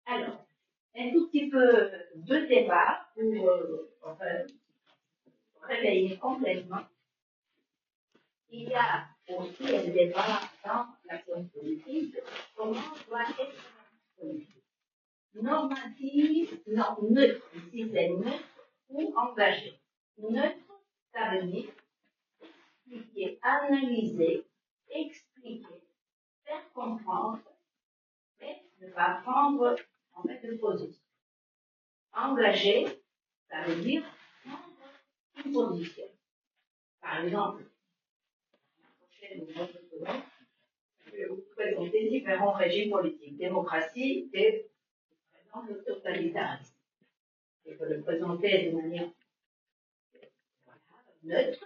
S1: Alors, un tout petit peu de débat pour réveiller complètement. Il y a aussi un débat dans la science politique, comment doit être la science politique. Normative, non, neutre, ici c'est neutre ou engagé. Neutre, ça veut dire expliquer, analyser, expliquer, faire comprendre, mais ne pas prendre en fait de position. Engagé, ça veut dire prendre une position. Par exemple, je vais vous présenter différents régimes politiques, démocratie et par exemple, le totalitarisme. Je peux le présenter de manière neutre,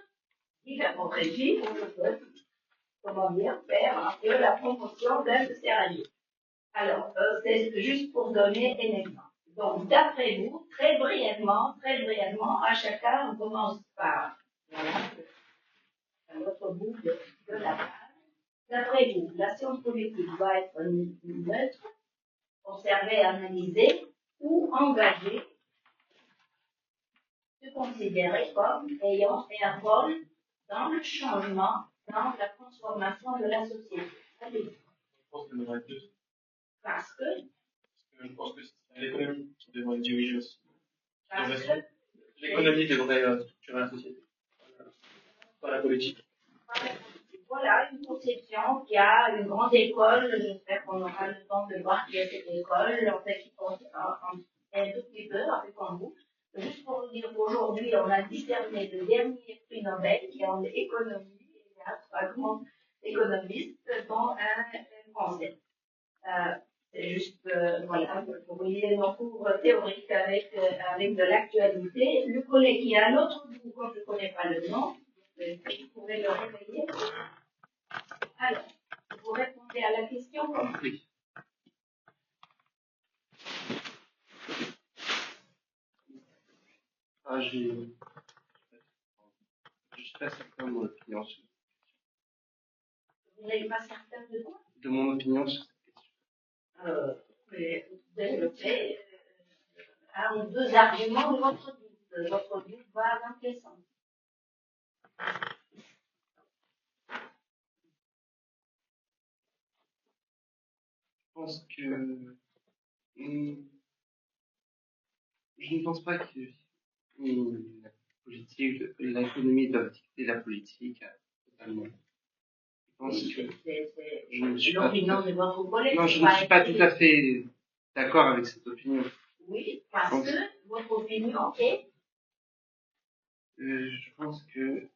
S1: différents régimes où je peux, comment dire, faire un peu la promotion d'un sérieux. Alors, c'est juste pour donner un exemple. Donc, d'après vous, très brièvement, à chacun, on commence par, voilà, à l'autre bout de la page. D'après vous, la science politique doit être neutre, observer, analyser ou engager, se considérer comme ayant un rôle dans le changement, dans la transformation de la société. Allez.
S2: Je pense que devrait être deux.
S1: Parce que
S2: Je pense que c'est l'économie qui devrait diriger aussi.
S3: L'économie devrait structurer la société, pas la politique.
S1: Voilà une conception qui a une grande école. J'espère qu'on aura le temps de voir qu'il y a cette école, en fait, qui compte un tout petit peu, avec comme vous. Juste pour vous dire qu'aujourd'hui, on a discerné le dernier prix Nobel qui est en économie. Il y a 3 grands économistes, dont un français. C'est juste, voilà, pour vous lier nos cours théoriques avec de l'actualité. Le collègue qui est à l'autre bout, quand je ne connais pas le nom, vous pourrez le réveiller. Alors, vous répondez à la question comme suit.
S3: Je suis pas certain de mon opinion sur,
S1: Vous n'êtes pas certain de quoi?
S3: de mon opinion sur cette question.
S1: Mais vous développez un ou deux arguments de votre doute. Votre doute va dans quel sens?
S3: Je pense que je ne pense pas que la politique, l'économie doit dicter la politique totalement. Je pense que je ne suis pas
S1: l'opinion de votre collègue.
S3: non, je ne suis pas tout à fait d'accord avec cette opinion.
S1: Oui, parce que votre opinion est.
S3: Je pense que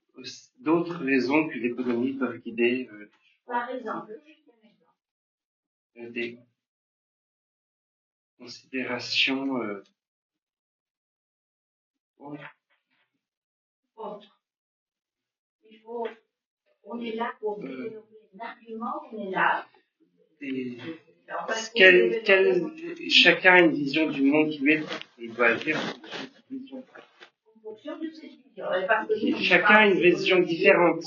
S3: d'autres raisons que l'économie peuvent guider
S1: Par exemple,
S3: des considérations
S1: autre. Il faut, on est là pour développer un argument, on est là.
S3: Chacun a une vision du monde qui lui est propre. Il doit agir
S1: en fonction de cette vision. Parce que
S3: chacun a une vision différente.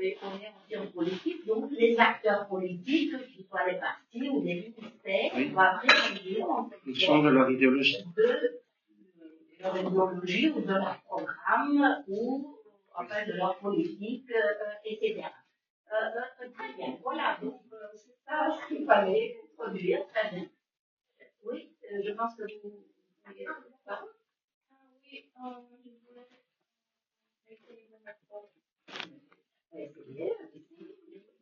S1: Et on est aussi en politique, donc les acteurs politiques, que ce soit les partis ou les ministères, doivent réagir en
S3: fonction de leur idéologie.
S1: De leur idéologie ou de leur programme ou enfin de leur politique, etc. Très bien, voilà, donc c'est ça ce qu'il fallait produire, très bien. Oui, je pense que vous voulez la parole.
S5: Oui, je voulais essayer de mettre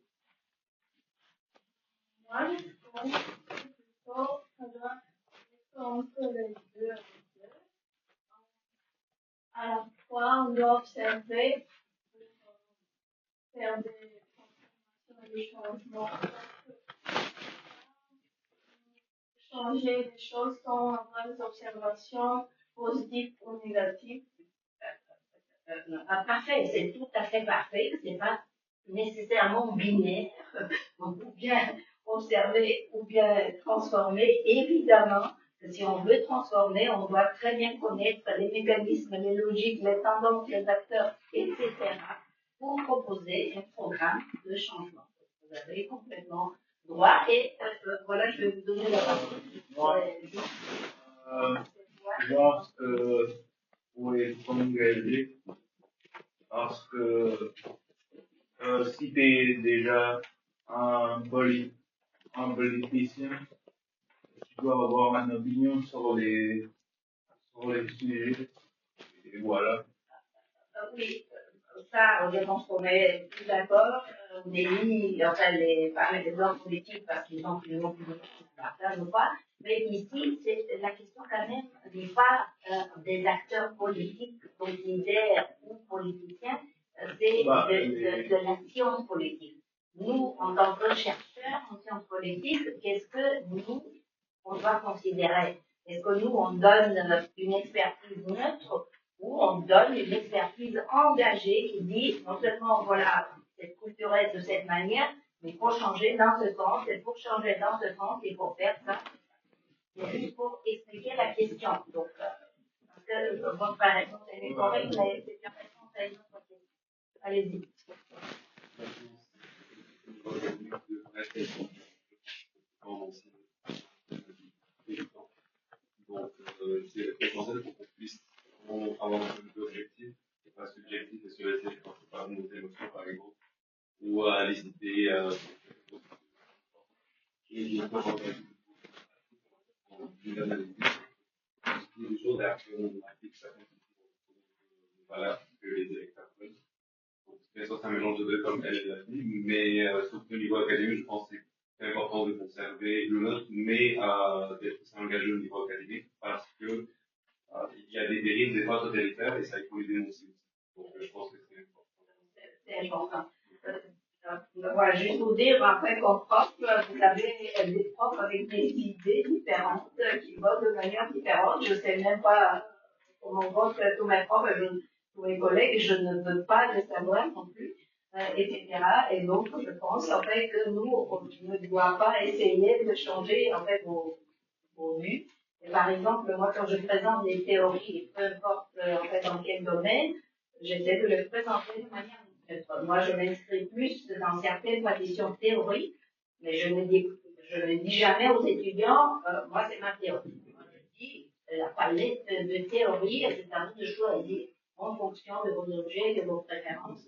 S5: moi, je pense que plutôt ça doit être entre les deux. À la fois, on doit observer pour faire des transformations et des changements. Changer des choses sans avoir des observations positives ou négatives.
S1: Parfait, c'est tout à fait parfait, c'est pas nécessairement binaire, ou bien observer ou bien transformer. Évidemment, si on veut transformer, on doit très bien connaître les mécanismes, les logiques, les tendances, les acteurs, etc., pour proposer un programme de changement. Vous avez complètement droit, et voilà, je vais vous donner la parole.
S2: Je pense que pour être engagé, parce que si tu es déjà un politicien, tu dois avoir une opinion sur les sujets. Et voilà.
S1: Oui, ça, je pense qu'on est tout d'accord. On est mis, enfin, parler des hommes politiques parce qu'ils ont une opinion qui ne partagent pas. Mais ici, c'est la question quand même n'est pas des acteurs politiques, solidaires ou politiciens, c'est de l'action politique. Nous, en tant que chercheurs en sciences politiques, qu'est-ce que nous, on doit considérer? Est-ce que nous, on donne une expertise neutre ou on donne une expertise engagée qui dit non seulement voilà, c'est structuré de cette manière, mais il faut changer dans ce sens, et pour changer dans ce sens, il faut faire ça. Il faut expliquer la question. Donc, parce que votre réponse est correcte, mais c'est une réponse à une autre question. Allez-y.
S2: Donc, c'est essentiel pour qu'on puisse avoir un peu d'objectif, et pas subjectif, et se laisser par nos émotions, par exemple, ou à les idées, et bien sûr, des choses à faire, on applique certaines valeurs que les électeurs veulent. Donc, bien sûr, c'est un mélange de deux, comme elle l'a dit, mais surtout au niveau académique, je pense que c'est important de conserver le nôtre, mais d'être engagé au niveau académique, parce que il y a des dérives des fois totalitaires et ça, il faut les dénoncer. Donc, je pense que c'est important.
S1: C'est important. Voilà, juste vous dire, après, comme prof, vous avez des profs avec des idées différentes, qui votent de manière différente. Je ne sais même pas comment votent tous mes profs, tous mes collègues, je ne veux pas le savoir non plus, etc. Et donc, je pense, en fait, que nous, on ne doit pas essayer de changer, en fait, vos vues, Et par exemple, moi, quand je présente des théories, peu importe en fait dans quel domaine, j'essaie de les présenter de manière neutre. Moi, je m'inscris plus dans certaines traditions théoriques, mais je ne dis jamais aux étudiants, moi, c'est ma théorie. Moi, je dis, la palette de théories, c'est à vous de choisir en fonction de vos objets, de vos préférences,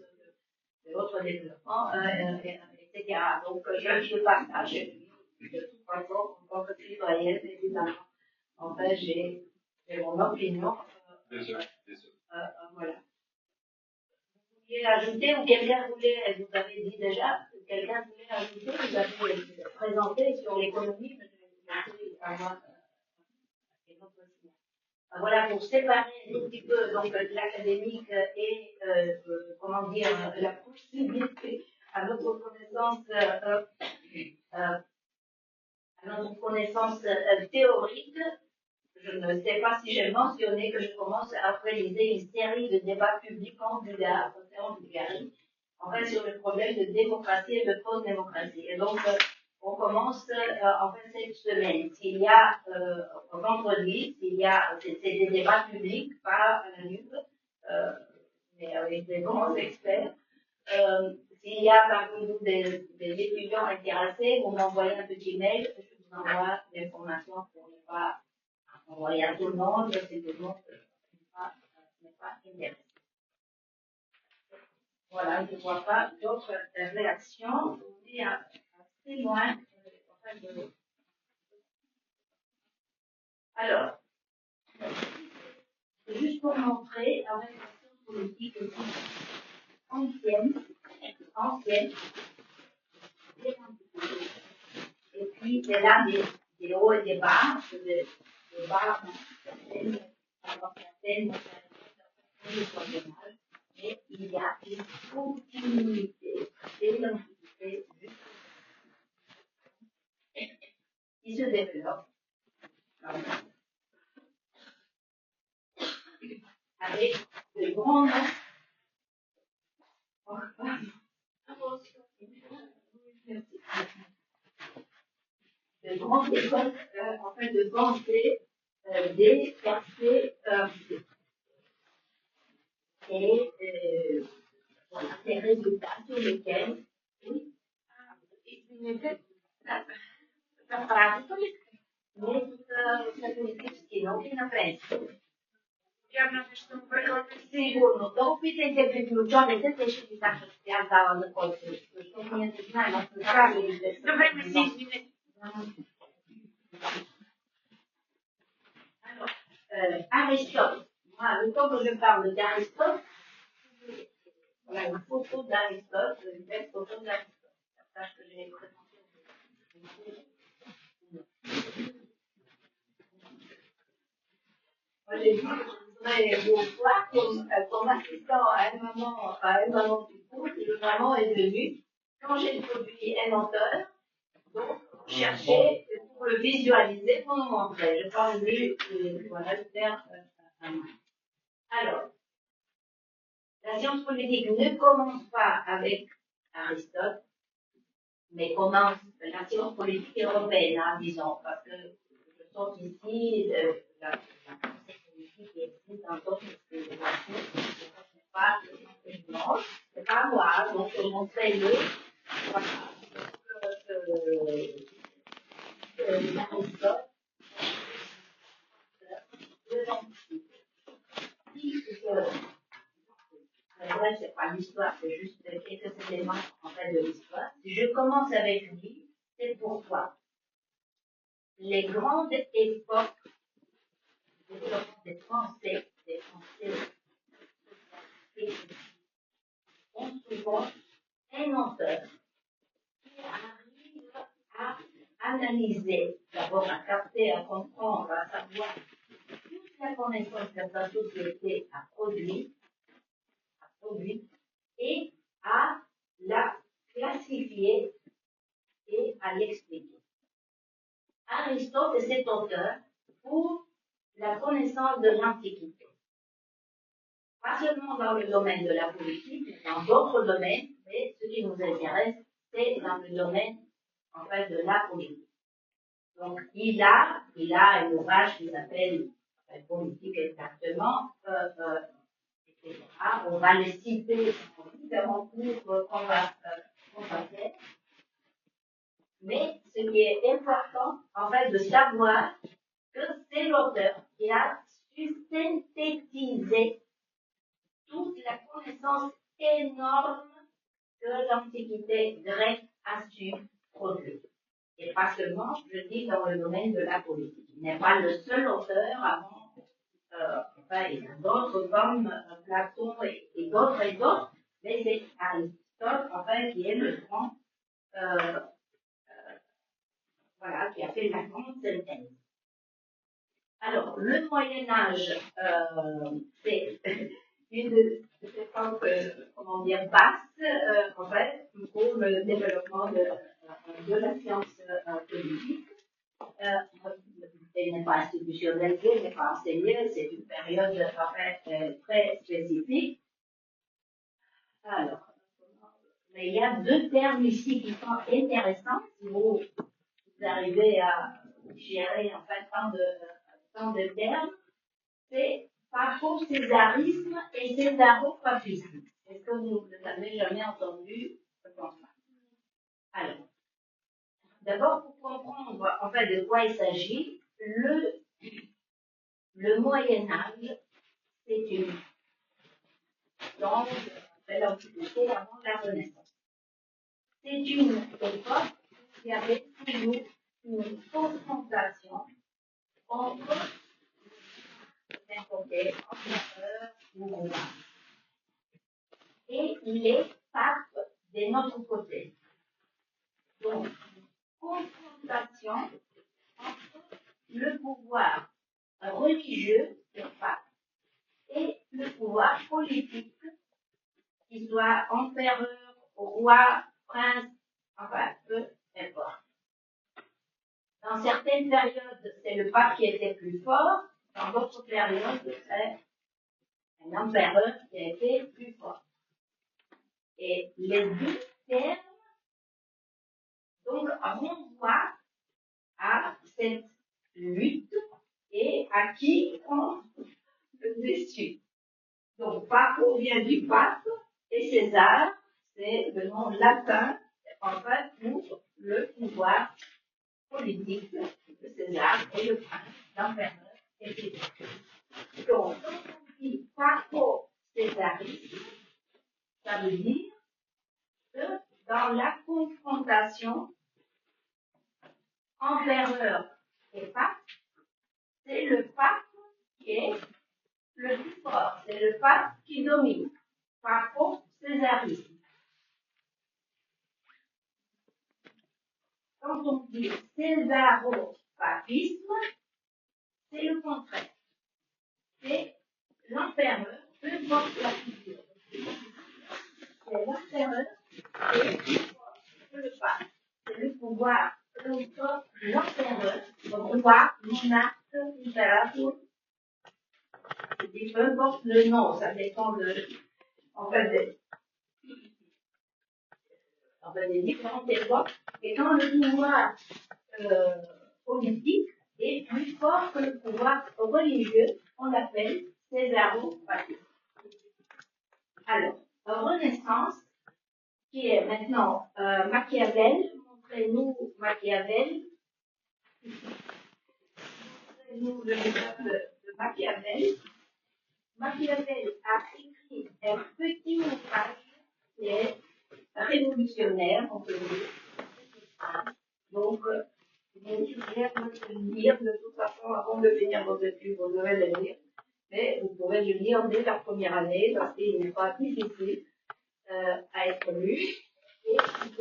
S1: de votre développement, etc. Donc, je partage. De toute façon, en tant que citoyenne, évidemment, en fait, j'ai mon opinion.
S2: Bien sûr, bien sûr.
S1: Voilà. Vous vouliez ajouter ou quelqu'un voulait, vous avez dit déjà, quelqu'un voulait ajouter, vous avez présenté sur l'économie, mais je vais avoir une autre slide. Voilà, pour séparer un petit peu donc l'académique et comment dire la possibilité à notre connaissance théorique. Je ne sais pas si j'ai mentionné que je commence à organiser une série de débats publics en Bulgarie, en fait, sur le problème de démocratie et de post-démocratie. Et donc, on commence en fait cette semaine. S'il y a vendredi, c'est des débats publics, pas anonymes, mais avec des grands experts. S'il y a parmi vous des étudiants intéressés, vous m'envoyez un petit mail, je vous envoie l'information pour ne pas envoyer à tout le monde, c'est tout le monde n'est pas intéressé. Voilà, je ne vois pas d'autres réactions. On est assez loin. Alors, juste pour montrer, avec la science politique ancienne, et puis c'est là des hauts et des bas, des bas dans certaines mais il y a une continuité et l'entité qui se développe avec de grands écoles en fait de pensée des quartiers et voilà, des résultats sur lesquels non che ne penso? Sigurno, da upitajte priključone, te teški tako ja dala na koncu. Što mi je ne znamo, pravili. Dobre, mi se izvine. Alors, Aristote. Moi, le temps que je parle d'Aristote, voilà une photo d'Aristote, une belle photo d'Aristote. C'est ça que je vais présenter. Moi, j'ai dit que je voudrais vous voir comme assistant à un moment du cours, et le maman est venu. Quand j'ai introduit un auteur, donc, chercher pour le visualiser, pour nous montrer. Je pense que voilà, le faire. Alors, la science politique ne commence pas avec Aristote, mais commence la science politique européenne, hein, disons, parce que je sens ici la pensée politique qui existe dans d'autres civilisations, ce n'est pas c'est pas moi, donc montrez-le. Voilà. Aristote, vrai, c'est pas l'histoire, c'est juste quelques éléments en fait de l'histoire. Si je commence avec lui, c'est pourquoi les grandes époques des Français ont souvent un auteur qui arrive à analyser, d'abord à capter, à comprendre, à savoir toute la connaissance que sa société a produit et à la classifier et à l'expliquer. Aristote est cet auteur pour la connaissance de l'Antiquité. Pas seulement dans le domaine de la politique, mais dans d'autres domaines, mais ce qui nous intéresse, c'est dans le domaine, en fait, de la politique. Donc, il a un ouvrage qui s'appelle Politique exactement, etc. On va les citer dans différents cours qu'on va faire. Mais ce qui est important, en fait, de savoir que c'est l'auteur qui a su synthétiser toute la connaissance énorme que l'Antiquité grecque a su produire. Et pas seulement, je dis, dans le domaine de la politique. Il n'est pas le seul auteur avant, il y a d'autres comme Platon et d'autres, mais c'est Aristote, qui est le grand, qui a fait la grande synthèse. Alors, le Moyen-Âge, c'est une époque, basse, pour le développement de la science politique. Elle n'est pas institutionnalisée, elle n'est pas enseignée, c'est une période, très spécifique. Alors, mais il y a deux termes ici qui sont intéressants, si vous arrivez à gérer, tant de termes, c'est papocésarisme et césaropapisme. Est-ce que vous n'avez jamais entendu ce concept? Alors, d'abord, pour comprendre de quoi il s'agit, le Moyen-Âge, c'est une longue l'Antiquité avant la Renaissance. C'est une époque qui avait toujours une confrontation entre d'un côté empereur ou roi et les papes de notre côté. Donc, confrontation entre le pouvoir religieux des papes et le pouvoir politique, qu'il soit empereur, roi, prince, peu importe. Dans certaines périodes, c'est le pape qui était plus fort, dans d'autres périodes, c'est un empereur qui a été plus fort. Et les deux termes, donc, renvoient à cette lutte et à qui on le dessus. Donc, Papo vient du pape et César, c'est le nom latin, pour le pouvoir politique de César et le prince, l'empereur, etc. Donc, quand on dit papo-césarisme, ça veut dire que dans la confrontation empereur et pape, c'est le pape qui est le plus fort, c'est le pape qui domine. Papo-césarisme. Quand on dit césaropapisme, c'est le contraire. C'est l'empereur, peu importe la figure. C'est l'empereur qui est plus fort que le pape. C'est le pouvoir, l'empereur, roi, monarque, impérateur. Peu importe le nom, ça dépend des différentes époques. Et quand le pouvoir politique est plus fort que le pouvoir religieux, on l'appelle césaropapisme. Alors, Renaissance, qui est maintenant Machiavel. Montrez-nous Machiavel. Montrez-nous le livre de Machiavel. Machiavel a écrit un petit ouvrage qui est révolutionnaire, on peut dire. Donc, vous suggère de le lire de toute façon avant de finir vos études, vous devez le lire. Mais vous pouvez le lire dès la première année, parce qu'il n'est pas difficile à être lu. Et il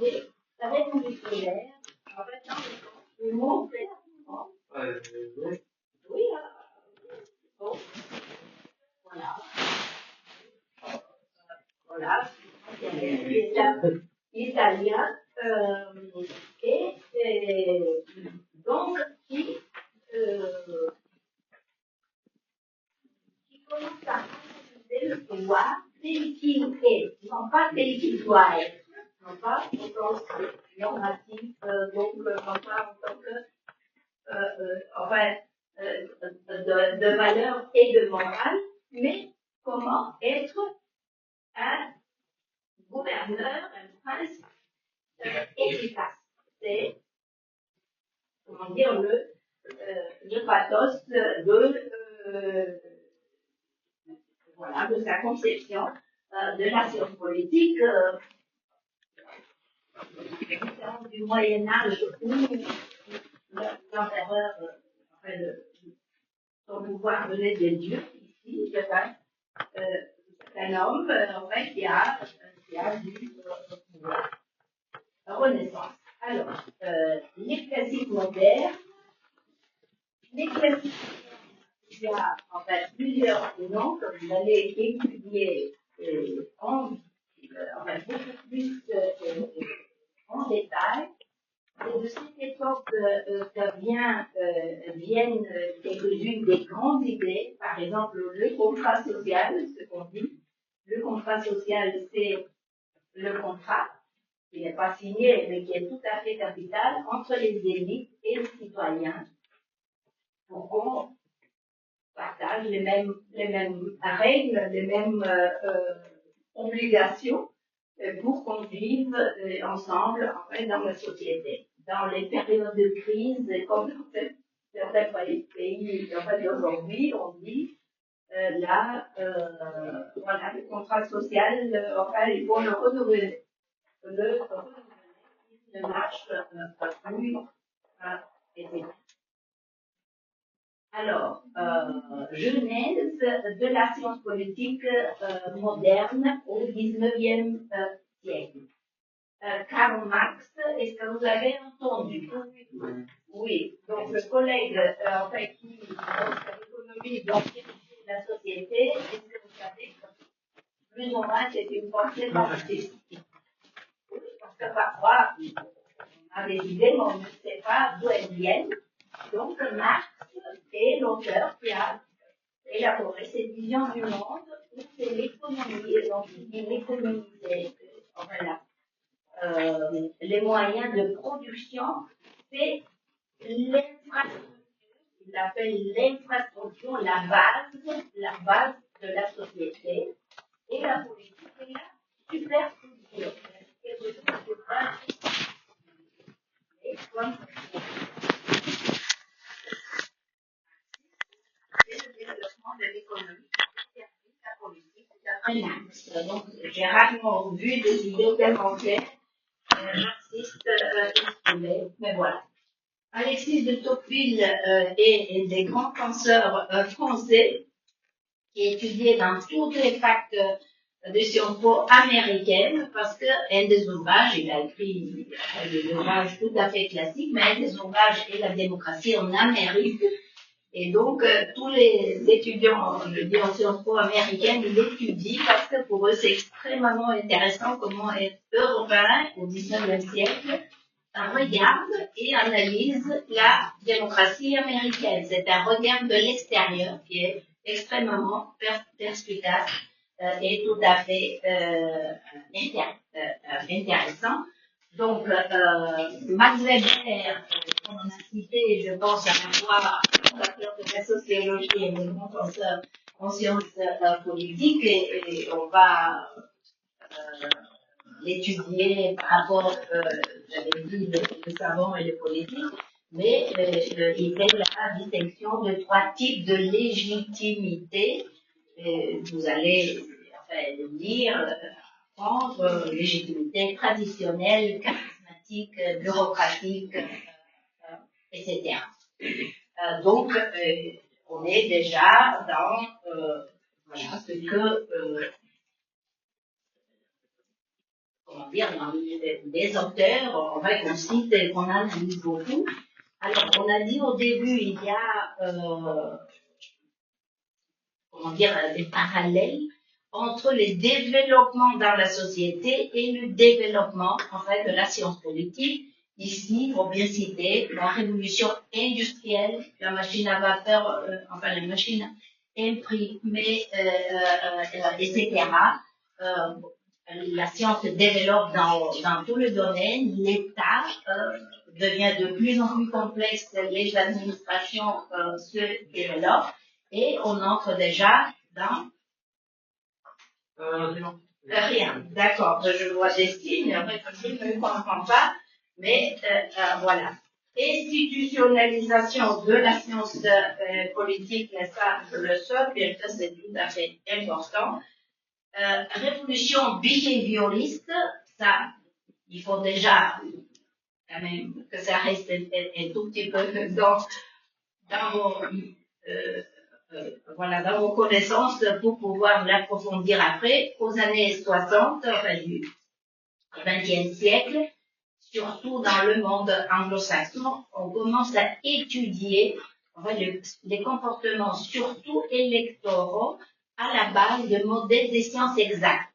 S1: est révolutionnaire, dans le sens où montrer rapidement. Oui, bon. Voilà. Voilà. Italien. Et donc, qui commence à analyser le pouvoir tel qu'il est, non pas tel qu'il doit être, non pas au sens normatif, donc non pas en tant que de valeurs et de morale, mais comment être un gouverneur, un prince efficace. C'est, comment dire, le pathos de sa conception de la science politique du Moyen-Âge où l'empereur, son pouvoir venait des dieux, ici, c'est un homme qui a du pouvoir. Renaissance. Alors, les classiques modernes, il y a plusieurs noms que vous allez étudier beaucoup plus en détail. Et de cette époque viennent quelques-unes des grandes idées, par exemple le contrat social, ce qu'on dit. Le contrat social, c'est le contrat qui n'est pas signé, mais qui est tout à fait capital entre les élites et les citoyens pour qu'on partage les mêmes règles, les mêmes obligations pour qu'on vive ensemble dans la société. Dans les périodes de crise, comme dans certains pays aujourd'hui, on dit le contrat social, il faut le renouveler. Il ne marche plus, etc. Alors, genèse de la science politique moderne au XIXe siècle. Karl Marx, est-ce que vous avez entendu? Oui. Donc, le collègue qui pense que l'économie doit financer la société, est-ce que vous savez que plus ou moins c'est une pensée marxiste? Oui, parce que parfois, on a des idées, mais on ne sait pas d'où elles viennent. Donc, Marx est l'auteur qui a élaboré cette vision du monde où c'est l'économie, et donc il dit l'économie, c'est les moyens de production, c'est l'infrastructure, il l'appelle l'infrastructure, la base de la société, et la politique est la superstructure. Quelque chose de c'est le développement de l'économie, la politique, c'est un axe. Donc, j'ai rarement vu des idées tellement claires, marxistes, exprimées, mais voilà. Alexis de Tocqueville est des grands penseurs français qui étudiaient dans toutes les facs de Sciences Po américaines, parce qu'un des ouvrages, il a écrit des ouvrages tout à fait classiques, mais un des ouvrages est la démocratie en Amérique. Et donc, tous les étudiants, je dis en Sciences Po américaines, ils l'étudient parce que pour eux, c'est extrêmement intéressant comment être européen au XIXe siècle regarde et analyse la démocratie américaine. C'est un regard de l'extérieur qui est extrêmement perspicace et tout à fait intéressant. Donc, Max Weber, on en a cité, je pense à la fois fondateur de la sociologie et de grand penseur en sciences politiques, et on va l'étudier par rapport, j'avais dit, le savant et le politique, mais il fait la distinction de trois types de légitimité. Vous allez le dire, entre légitimité traditionnelle, charismatique, bureaucratique, etc. Donc, on est déjà dans ce que dans les auteurs, qu'on cite et qu'on analyse beaucoup. Alors, on a dit au début, il y a, des parallèles entre les développements dans la société et le développement, de la science politique. Ici, pour bien citer, la révolution industrielle, la machine à vapeur, la machine imprimée, etc. La science se développe dans tout le domaine, l'État devient de plus en plus complexe, les administrations se développent, et on entre déjà dans rien. D'accord, je vois des signes, mais en fait, je ne comprends pas, mais voilà. Institutionnalisation de la science politique, mais ça, je le sais, bien que c'est tout à fait important. Révolution behavioriste, ça, il faut déjà quand même que ça reste un tout petit peu dans vos connaissances pour pouvoir l'approfondir après. Aux années 60, enfin, du XXe siècle, surtout dans le monde anglo-saxon, on commence à étudier les comportements, surtout électoraux, à la base de modèles des sciences exactes.